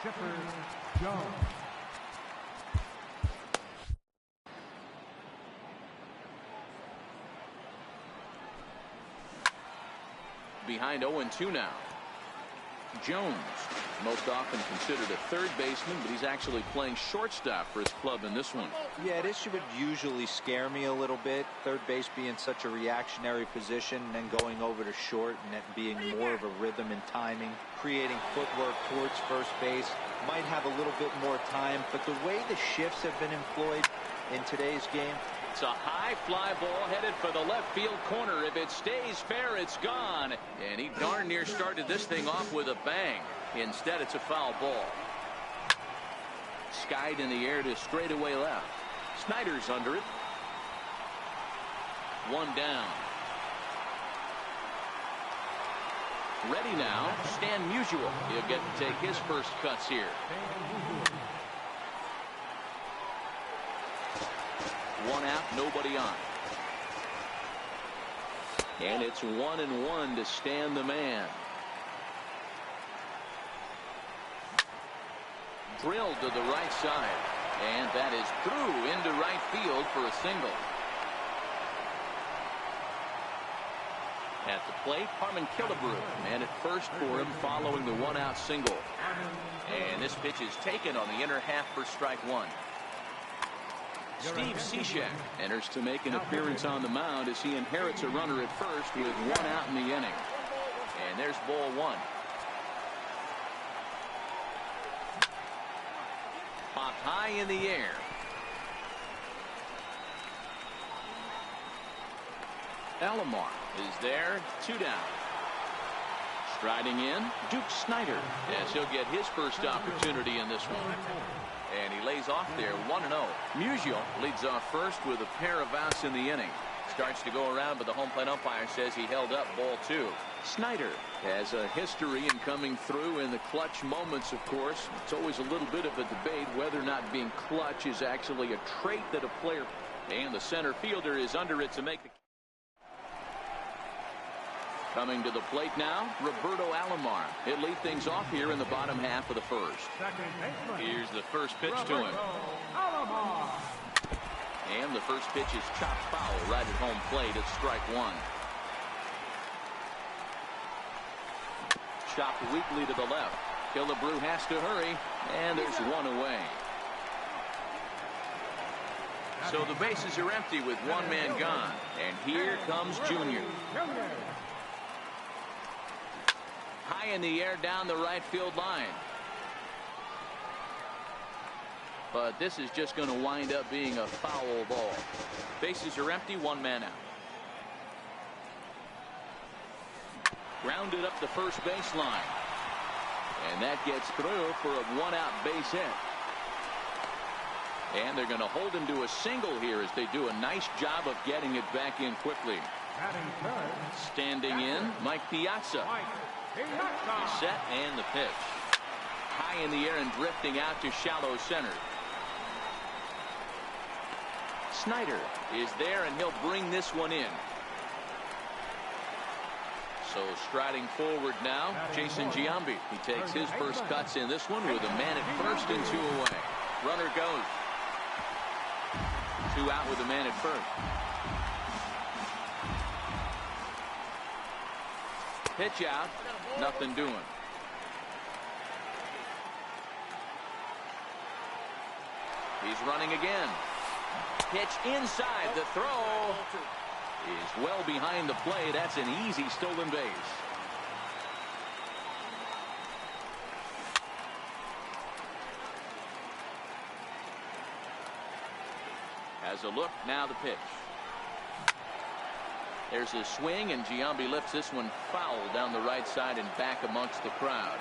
Chipper Jones. Behind 0-2 now. Jones, most often considered a third baseman, but he's actually playing shortstop for his club in this one. Yeah, this would usually scare me a little bit. Third base being such a reactionary position, and then going over to short and that being more of a rhythm and timing, creating footwork towards first base. Might have a little bit more time, but the way the shifts have been employed in today's game. It's a high fly ball headed for the left field corner. If it stays fair, it's gone. And he darn near started this thing off with a bang. Instead, it's a foul ball. Skied in the air to straightaway left. Snyder's under it. One down. Ready now, Stan Musial. He'll get to take his first cuts here. One out, nobody on. And it's 1-1 to Stan the man. Drilled to the right side. And that is through into right field for a single. At the plate, Harmon Killebrew. Man at first for him following the one-out single. And this pitch is taken on the inner half for strike one. Steve Cishek enters to make an appearance on the mound as he inherits a runner at first with one out in the inning. And there's ball one. Popped high in the air. Alomar is there, two down. Striding in, Duke Snider, as he'll get his first opportunity in this one. And he lays off there, 1-0. Musial leads off first with a pair of outs in the inning. Starts to go around, but the home plate umpire says he held up, ball two. Snyder has a history in coming through in the clutch moments, of course. It's always a little bit of a debate whether or not being clutch is actually a trait that a player. And the center fielder is under it to make the. Coming to the plate now, Roberto Alomar. He'll lead things off here in the bottom half of the first. Here's the first pitch to him. And the first pitch is chopped foul right at home plate at strike one. Chopped weakly to the left. Killebrew has to hurry, and there's one away. So the bases are empty with one man gone. And here comes Junior. High in the air down the right field line. But this is just going to wind up being a foul ball. Bases are empty, one man out. Grounded up the first baseline. And that gets through for a one-out base hit. And they're going to hold him to a single here as they do a nice job of getting it back in quickly. Standing in, Mike Piazza. Set and the pitch. High in the air and drifting out to shallow center. Snyder is there and he'll bring this one in. So striding forward now, Jason Giambi. He takes his first cuts in this one with a man at first and two away. Runner goes. Two out with a man at first. Pitch out, nothing doing. He's running again. Pitch inside. The throw is well behind the play. That's an easy stolen base. Has a look, now the pitch. There's a swing, and Giambi lifts this one foul down the right side and back amongst the crowd.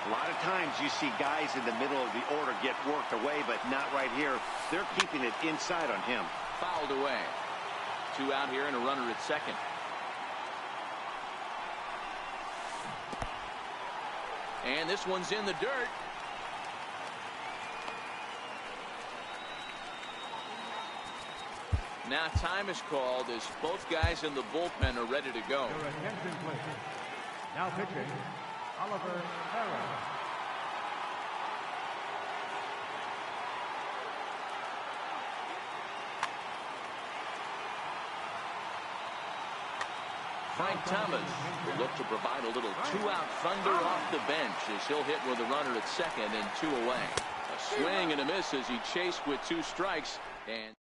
A lot of times you see guys in the middle of the order get worked away, but not right here. They're keeping it inside on him. Fouled away. 2 out here and a runner at second. And this one's in the dirt. Now time is called as both guys in the bullpen are ready to go. Your attention, please. Now pitching, Oliver Ferrer. Frank Thomas will look to provide a little 2-out thunder off the bench as he'll hit with a runner at second and 2 away. A swing and a miss as he chased with 2 strikes. And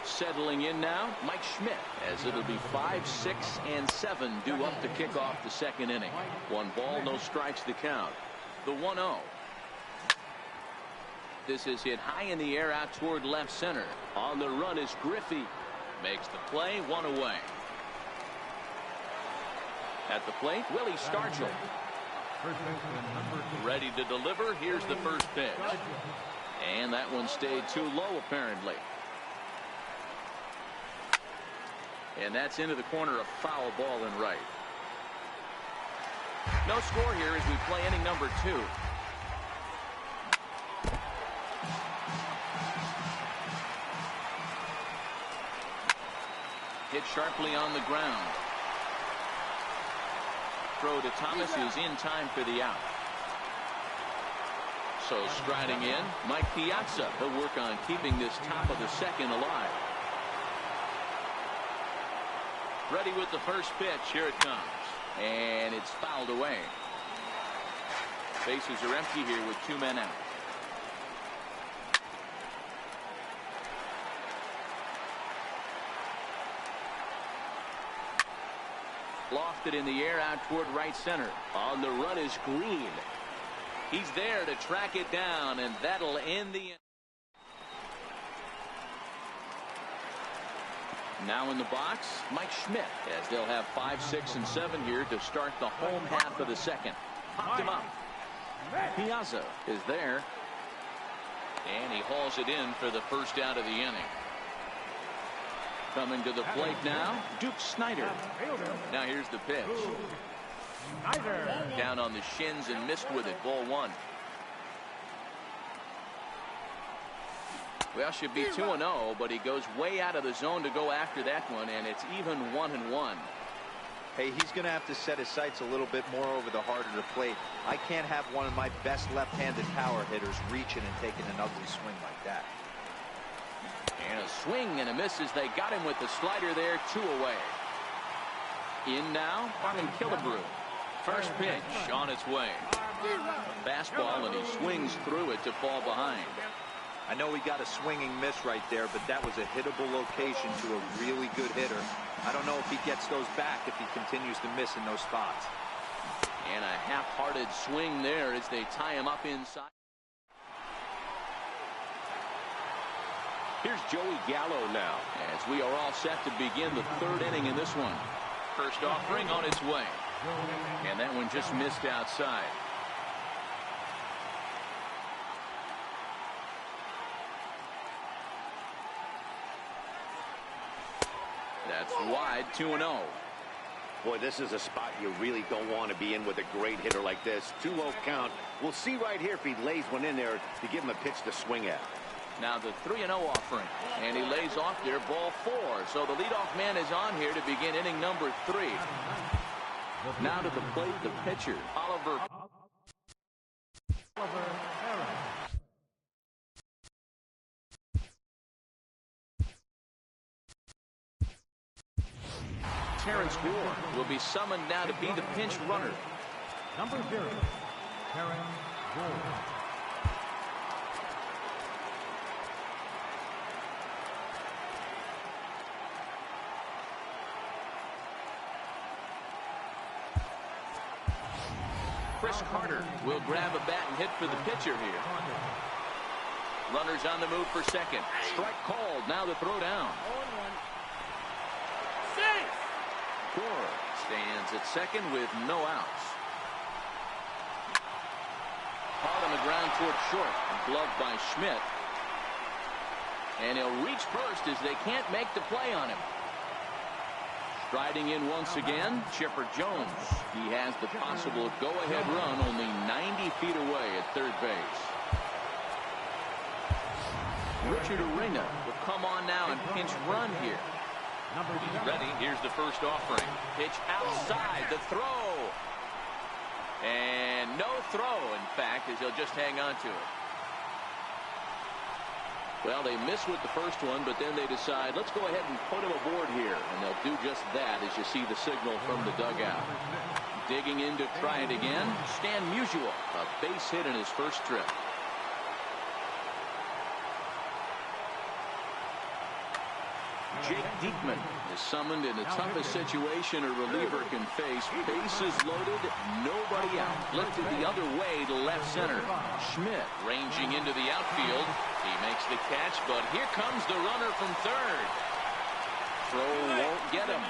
settling in now, Mike Schmidt, as it'll be 5, 6, and 7 due up to kick off the second inning. 1 ball, no strikes to count. The 1-0. This is hit high in the air out toward left center. On the run is Griffey. Makes the play, 1 away. At the plate, Willie Stargell. Ready to deliver. Here's the first pitch. And that one stayed too low, apparently. And that's into the corner, a foul ball and right. No score here as we play inning number 2. Hit sharply on the ground. Throw to Thomas is in time for the out. So striding in, Mike Piazza. He'll work on keeping this top of the second alive. Ready with the first pitch. Here it comes. And it's fouled away. Bases are empty here with 2 men out. Lofted in the air out toward right center. On the run is Green. He's there to track it down, and that'll end the inning. Now in the box, Mike Schmidt, as they'll have 5, 6, and 7 here to start the home half of the second. Popped him up. Piazza is there, and he hauls it in for the first out of the inning. Coming to the plate now, Duke Snider. Now here's the pitch. Down on the shins and missed with it. Ball 1. Well, should be 2-0, but he goes way out of the zone to go after that one, and it's even 1-1. Hey, he's going to have to set his sights a little bit more over the heart of the plate. I can't have one of my best left-handed power hitters reaching and taking an ugly swing like that. And a swing and a miss as they got him with the slider there. 2 away. In now, Harmon Killebrew. First pitch on its way. A fastball, and he swings through it to fall behind. I know he got a swinging miss right there, but that was a hittable location to a really good hitter. I don't know if he gets those back if he continues to miss in those spots. And a half-hearted swing there as they tie him up inside. Here's Joey Gallo now, as we are all set to begin the 3rd inning in this one. First offering on its way. And that one just missed outside. That's wide, 2-0. Boy, this is a spot you really don't want to be in with a great hitter like this. 2-0 count. We'll see right here if he lays one in there to give him a pitch to swing at. Now the 3-0 offering, and he lays off there, ball 4. So the leadoff man is on here to begin inning number 3. Now to the plate, the pitcher, Oliver. Terrence Ward will be summoned now to be the pinch runner. Number 0, Terrence Ward. Chris Carter will grab a bat and hit for the pitcher here. Runners on the move for second. Strike called. Now the throw down. Gore stands at second with no outs. Hard on the ground toward short. Gloved by Schmidt. And he'll reach first as they can't make the play on him. Striding in once again, Chipper Jones. He has the possible go-ahead run only 90 feet away at third base. Richard Arena will come on now and pinch run here. He's ready. Here's the first offering. Pitch outside. The throw. And no throw, in fact, as he'll just hang on to it. Well, they miss with the first one, but then they decide, let's go ahead and put him aboard here. And they'll do just that as you see the signal from the dugout. Digging in to try it again, Stan Musial, a base hit in his first trip. Jake Diekman is summoned in the toughest situation a reliever can face. Bases loaded, nobody out. Lifted the other way to left center. Schmidt ranging into the outfield. He makes the catch, but here comes the runner from third. Throw won't get him.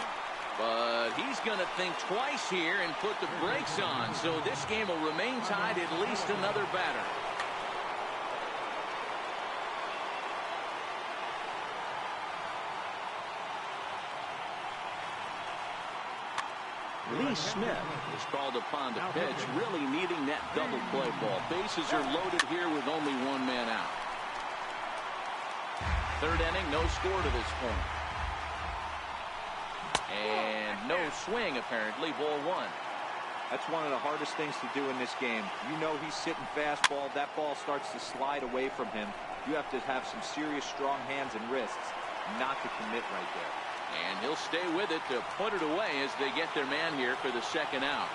But he's going to think twice here and put the brakes on. So this game will remain tied at least another batter. Lee Smith is called upon to pitch, really needing that double play ball. Bases are loaded here with only one man out. Third inning, no score to this point. And no swing, apparently, ball one. That's one of the hardest things to do in this game. You know he's sitting fastball. That ball starts to slide away from him. You have to have some serious strong hands and wrists not to commit right there. And he'll stay with it to put it away as they get their man here for the second out.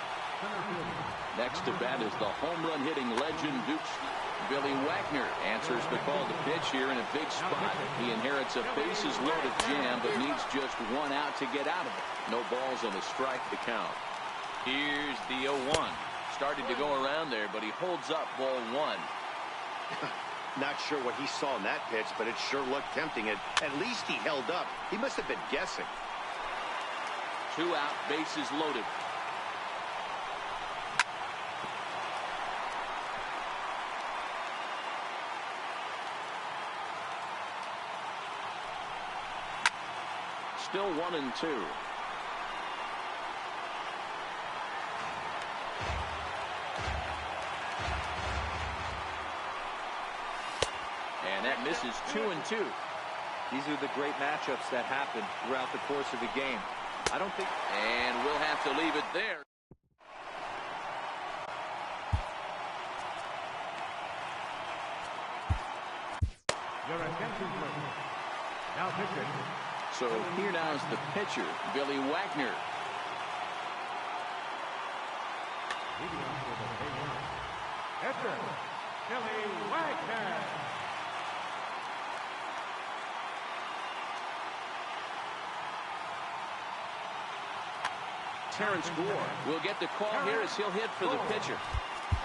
Next to bat is the home run hitting legend Dukes. Billy Wagner answers the call to pitch here in a big spot. He inherits a bases loaded jam but needs just one out to get out of it. No balls and a strike to count. Here's the 0-1. Started to go around there, but he holds up ball one. Not sure what he saw in that pitch, but it sure looked tempting. At least he held up. He must have been guessing. 2 out, bases loaded. Still 1-2. And that misses 2-2. These are the great matchups that happen throughout the course of the game. I don't think... And we'll have to leave it there. Your attention, please. Now pitching. So here now is the pitcher, Billy Wagner. Pitcher, Billy Wagner. Terrence Gore will get the call here as he'll hit for the pitcher.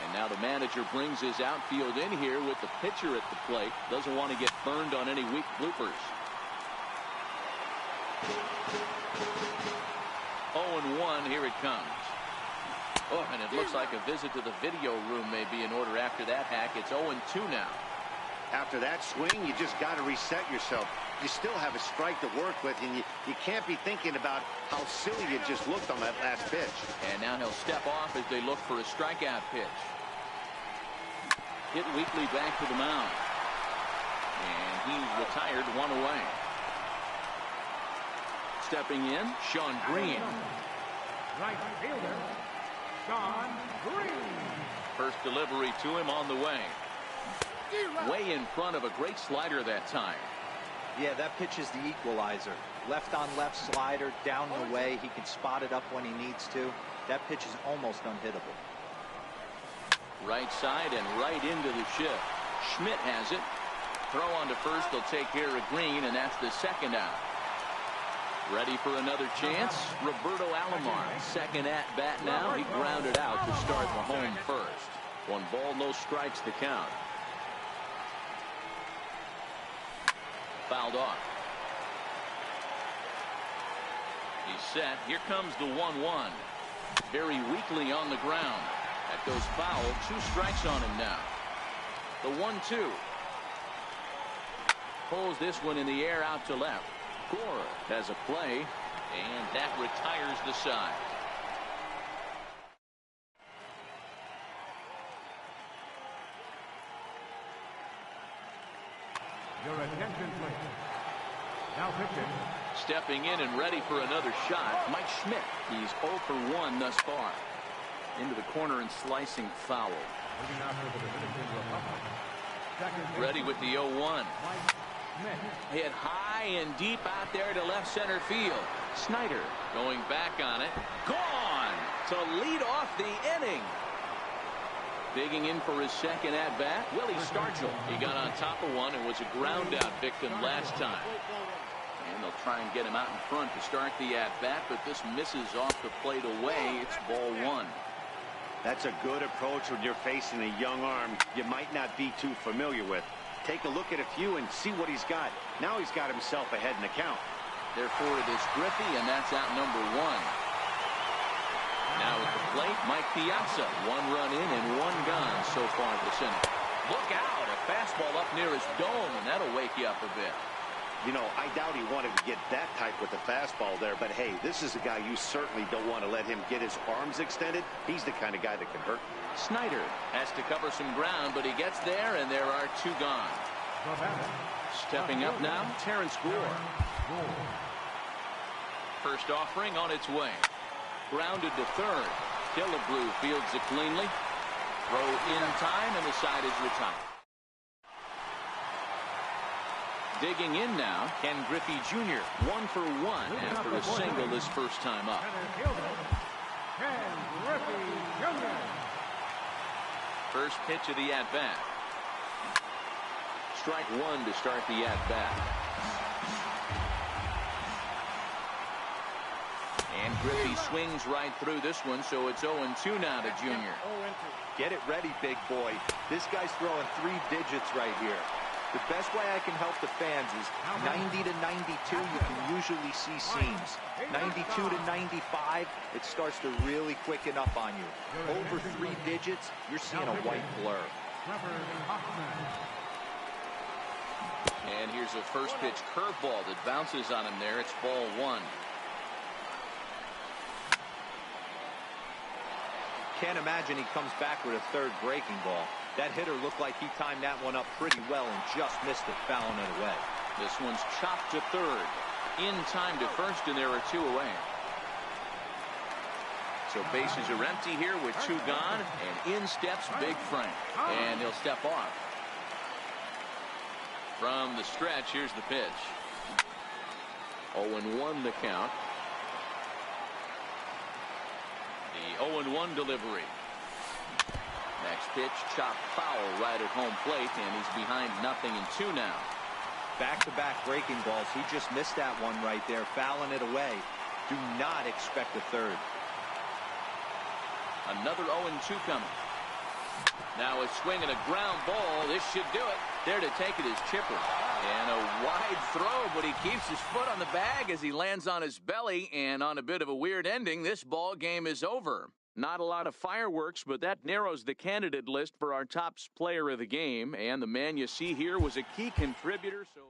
And now the manager brings his outfield in here with the pitcher at the plate. Doesn't want to get burned on any weak bloopers. 0-1, here it comes. Oh, and it looks like a visit to the video room may be in order after that hack. It's 0-2 now. After that swing, you just got to reset yourself. You still have a strike to work with, and you can't be thinking about how silly you just looked on that last pitch. And now he'll step off as they look for a strikeout pitch. Hit weakly back to the mound. And he's retired, 1 away. Stepping in, Sean Green. Right fielder, Sean Green. First delivery to him on the way. Way in front of a great slider that time. Yeah, that pitch is the equalizer. Left on left slider, down the way. He can spot it up when he needs to. That pitch is almost unhittable. Right side and right into the shift. Schmidt has it. Throw on to first. They'll take care of Green, and that's the second out. Ready for another chance? Roberto Alomar, second at bat now. He grounded out to start the home first. 1 ball, no strikes to count. fouled off. He's set. Here comes the 1-1. Very weakly on the ground. That goes foul. 2 strikes on him now. The 1-2. Pulls this one in the air out to left. Gore has a play, and that retires the side. Your attention, please. Now pitching. Stepping in and ready for another shot, Mike Schmidt. He's 0 for 1 thus far. Into the corner and slicing foul. Moving out to the Dominican Republic. Second Ready with the 0-1. Mike Schmidt. Hit high and deep out there to left center field. Snyder going back on it. Gone to lead off the inning. Digging in for his second at-bat, Willie Stargell. He got on top of one and was a ground-out victim last time. And they'll try and get him out in front to start the at-bat, but this misses off the plate away. It's ball 1. That's a good approach when you're facing a young arm you might not be too familiar with. Take a look at a few and see what he's got. Now he's got himself ahead in the count. Therefore, it is Griffey, and that's out number 1. Now at the plate, Mike Piazza. 1 run in and 1 gone so far this inning. Look out, a fastball up near his dome, and that'll wake you up a bit. You know, I doubt he wanted to get that type with the fastball there, but hey, this is a guy you certainly don't want to let him get his arms extended. He's the kind of guy that can hurt. Snyder has to cover some ground, but he gets there, and there are 2 gone. Stepping up now, Terrence Gore. First offering on its way. Grounded to third. Killebrew fields it cleanly. Throw in time, and the side is retired. Digging in now, Ken Griffey Jr. 1 for 1 after a single this first time up. Ken Griffey Jr. First pitch of the at-bat. Strike 1 to start the at-bat. And Griffey swings right through this one, so it's 0-2 now to Jr. Get it ready, big boy. This guy's throwing 3 digits right here. The best way I can help the fans is 90 to 92, you can usually see seams. 92 to 95, it starts to really quicken up on you. Over 3 digits, you're seeing a white blur. And here's a first pitch curveball that bounces on him there. It's ball 1. Can't imagine he comes back with a 3rd breaking ball. That hitter looked like he timed that one up pretty well and just missed it, fouling it away. This one's chopped to third. In time to first, and there are 2 away. So bases are empty here with 2 gone, and in steps Big Frank. And he'll step off. From the stretch, here's the pitch. 0-1 the count. The 0-1 delivery. Next pitch, chopped foul right at home plate, and he's behind 0-2 now. Back-to-back breaking balls. He just missed that one right there, fouling it away. Do not expect a 3rd. Another 0-2 coming. Now a swing and a ground ball. This should do it. There to take it is Chipper. And a wide throw, but he keeps his foot on the bag as he lands on his belly. And on a bit of a weird ending, this ball game is over. Not a lot of fireworks, but that narrows the candidate list for our top player of the game. And the man you see here was a key contributor. So.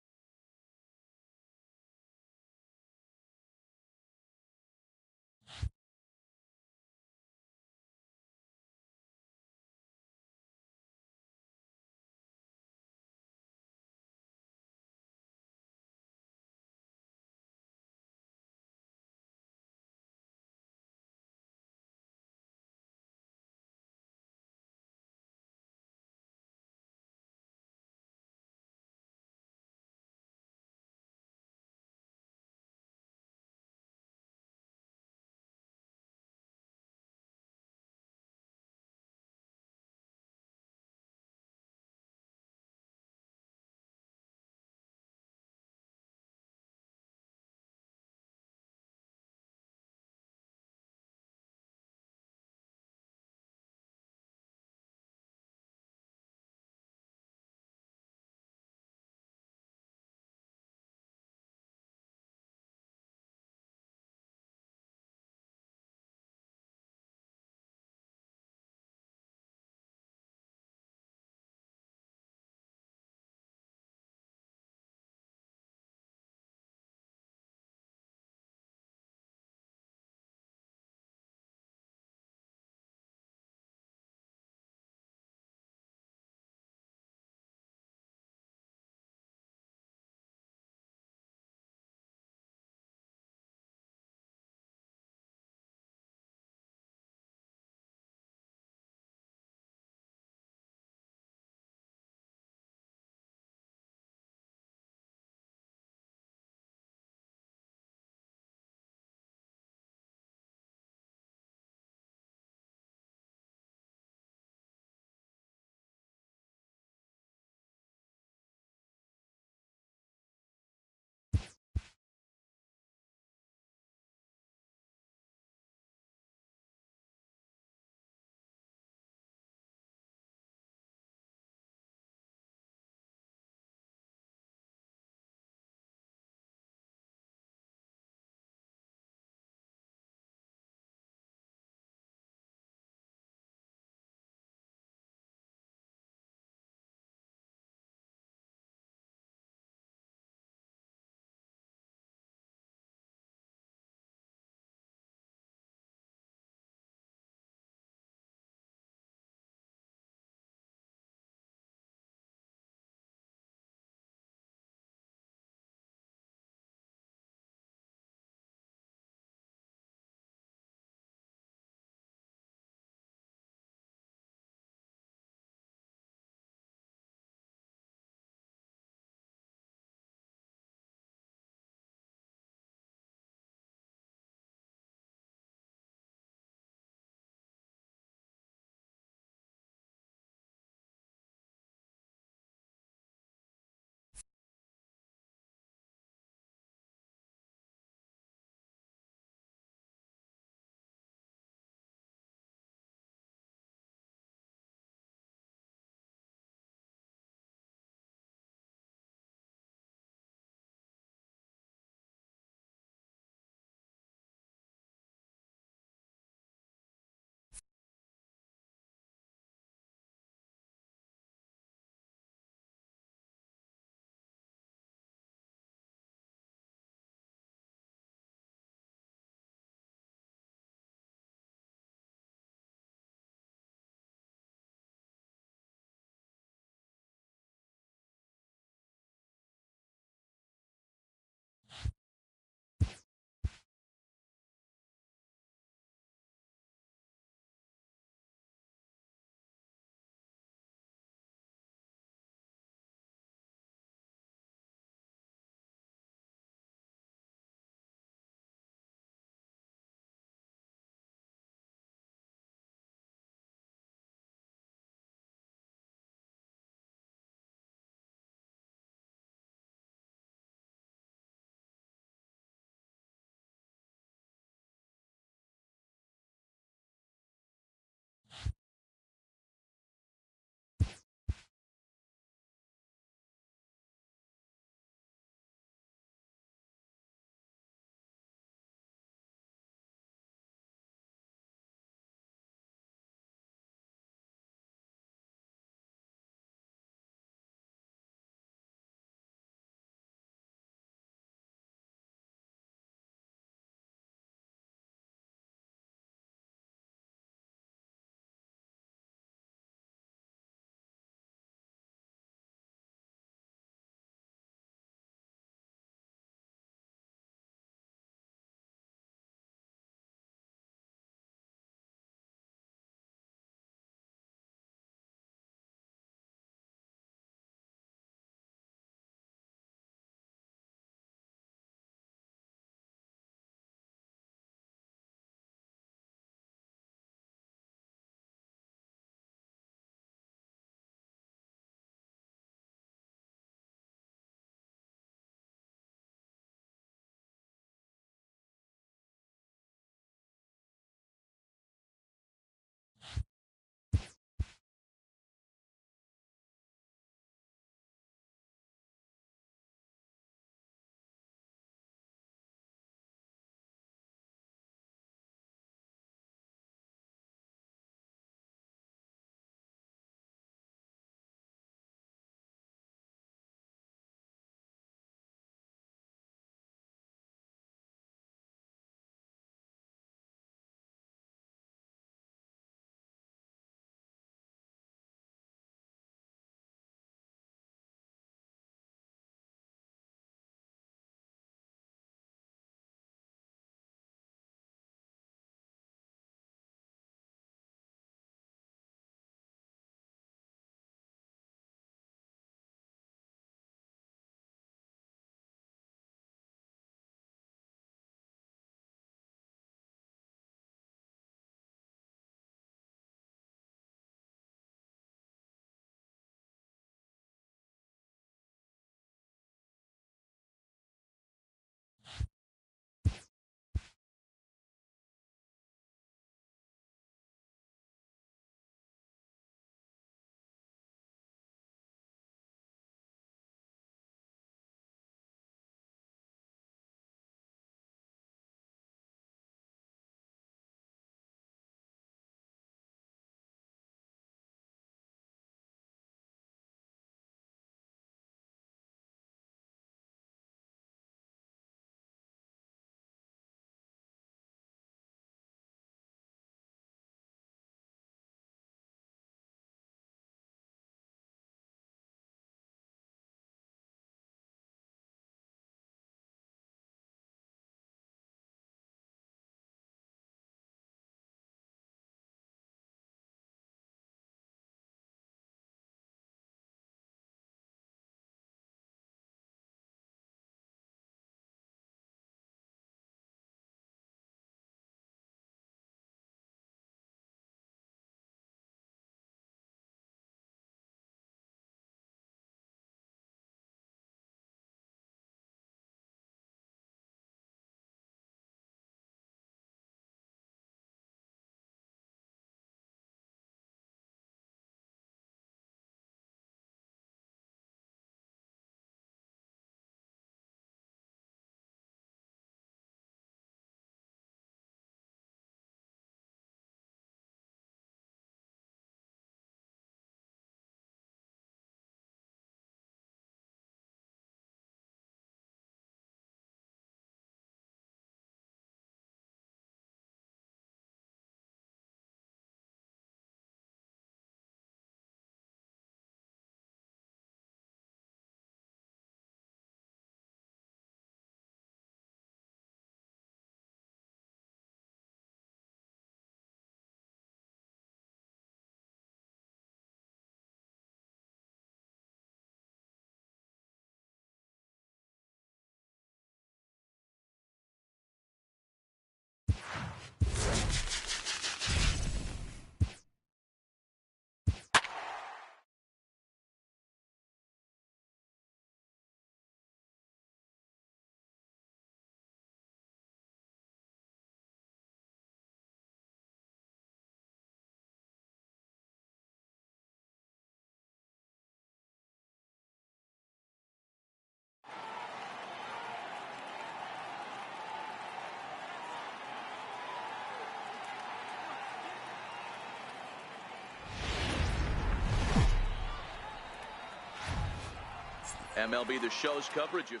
MLB The Show's coverage of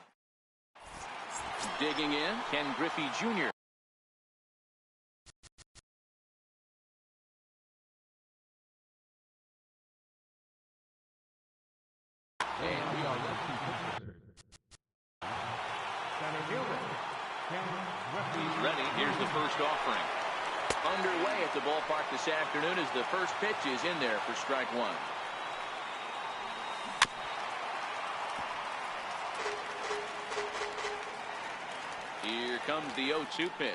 digging in, Ken Griffey Jr. And we are left to pitcher. Center fielder, Ken Griffey. He's ready. Here's the first offering. Underway at the ballpark this afternoon as the first pitch is in there for strike one. Here comes the 0-2 pitch.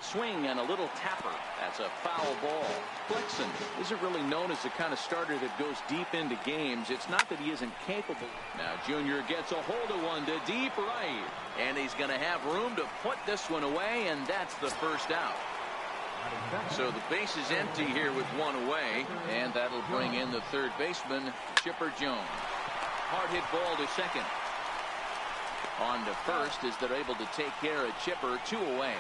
Swing and a little tapper. That's a foul ball. Flexen isn't really known as the kind of starter that goes deep into games. It's not that he isn't capable. Now Junior gets a hold of one to deep right. And he's going to have room to put this one away, and that's the first out. So the base is empty here with one away, and that'll bring in the third baseman, Chipper Jones. Hard hit ball to second. On to first as they're able to take care of Chipper, 2 away.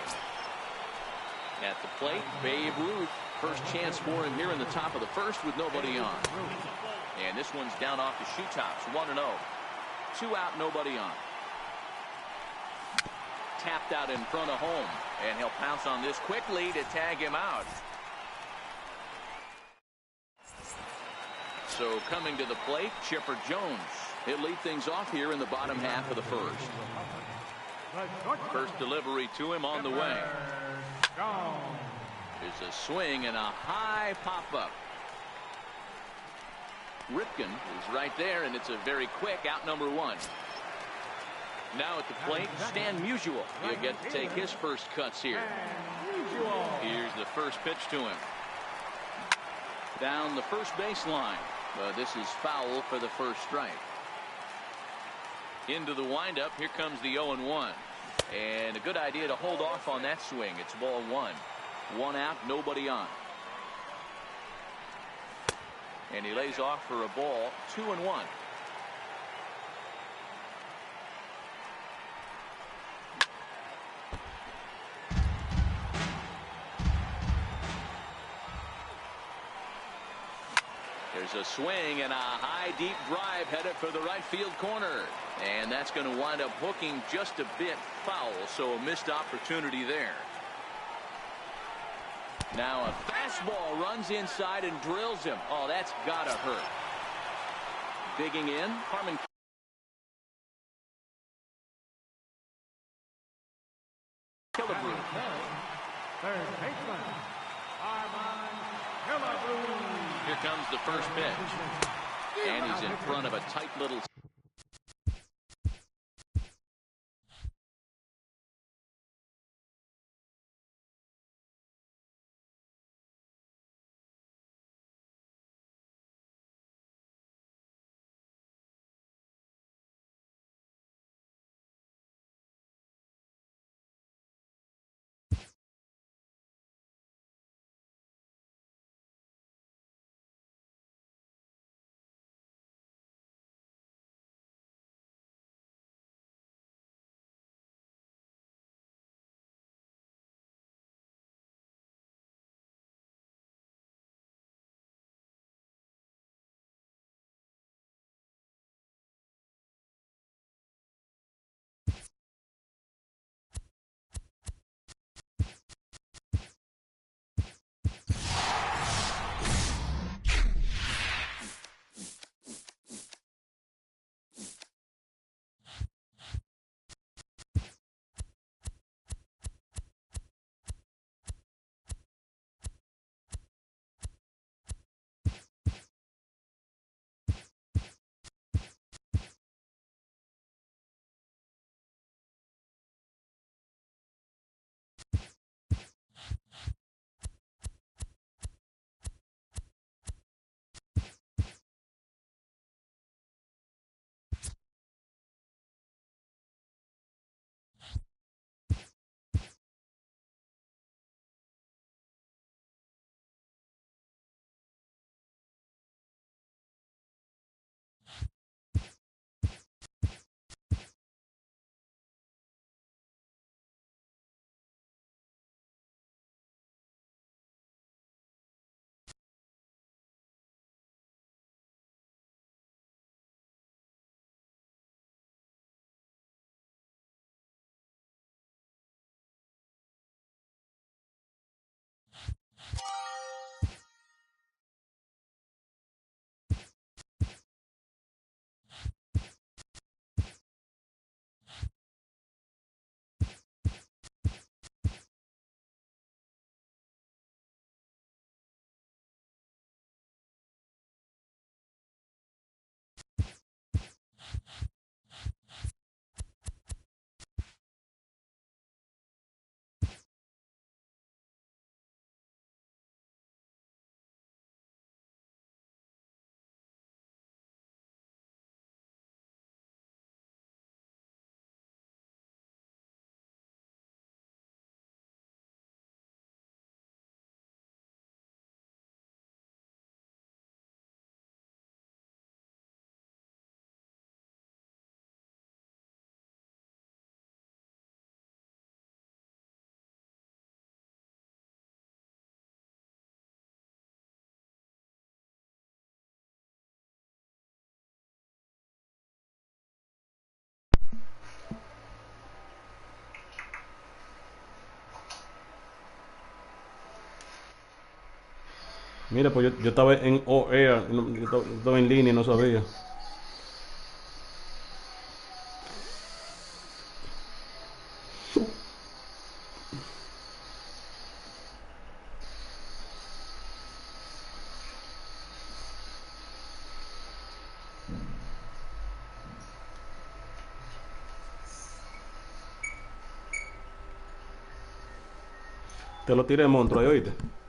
At the plate, Babe Ruth. First chance for him here in the top of the first with nobody on. And this one's down off the shoe tops, 1-0. 2 out, nobody on. Tapped out in front of home, and he'll pounce on this quickly to tag him out. So coming to the plate, Chipper Jones. He'll lead things off here in the bottom half of the first. First delivery to him on the way. There's a swing and a high pop-up. Ripken is right there, and it's a very quick out, number 1. Now at the plate, Stan Musial. He'll get to take his first cuts here. Here's the first pitch to him. Down the first baseline. But this is foul for the first strike. Into the windup. Here comes the 0-1. And a good idea to hold off on that swing. It's ball 1. 1 out, nobody on. And he lays off for a ball, 2-1. There's a swing and a high deep drive headed for the right field corner. And that's going to wind up hooking just a bit foul, so a missed opportunity there. Now a fastball runs inside and drills him. Oh, that's gotta hurt. Digging in, Harmon Killebrew. Third baseman, Harmon Killebrew. Here comes the first pitch. And he's in front of a tight little Mira, pues yo estaba en OAir, yo estaba en línea y no sabía. Te lo tiré, monstruo, ahí, oíste.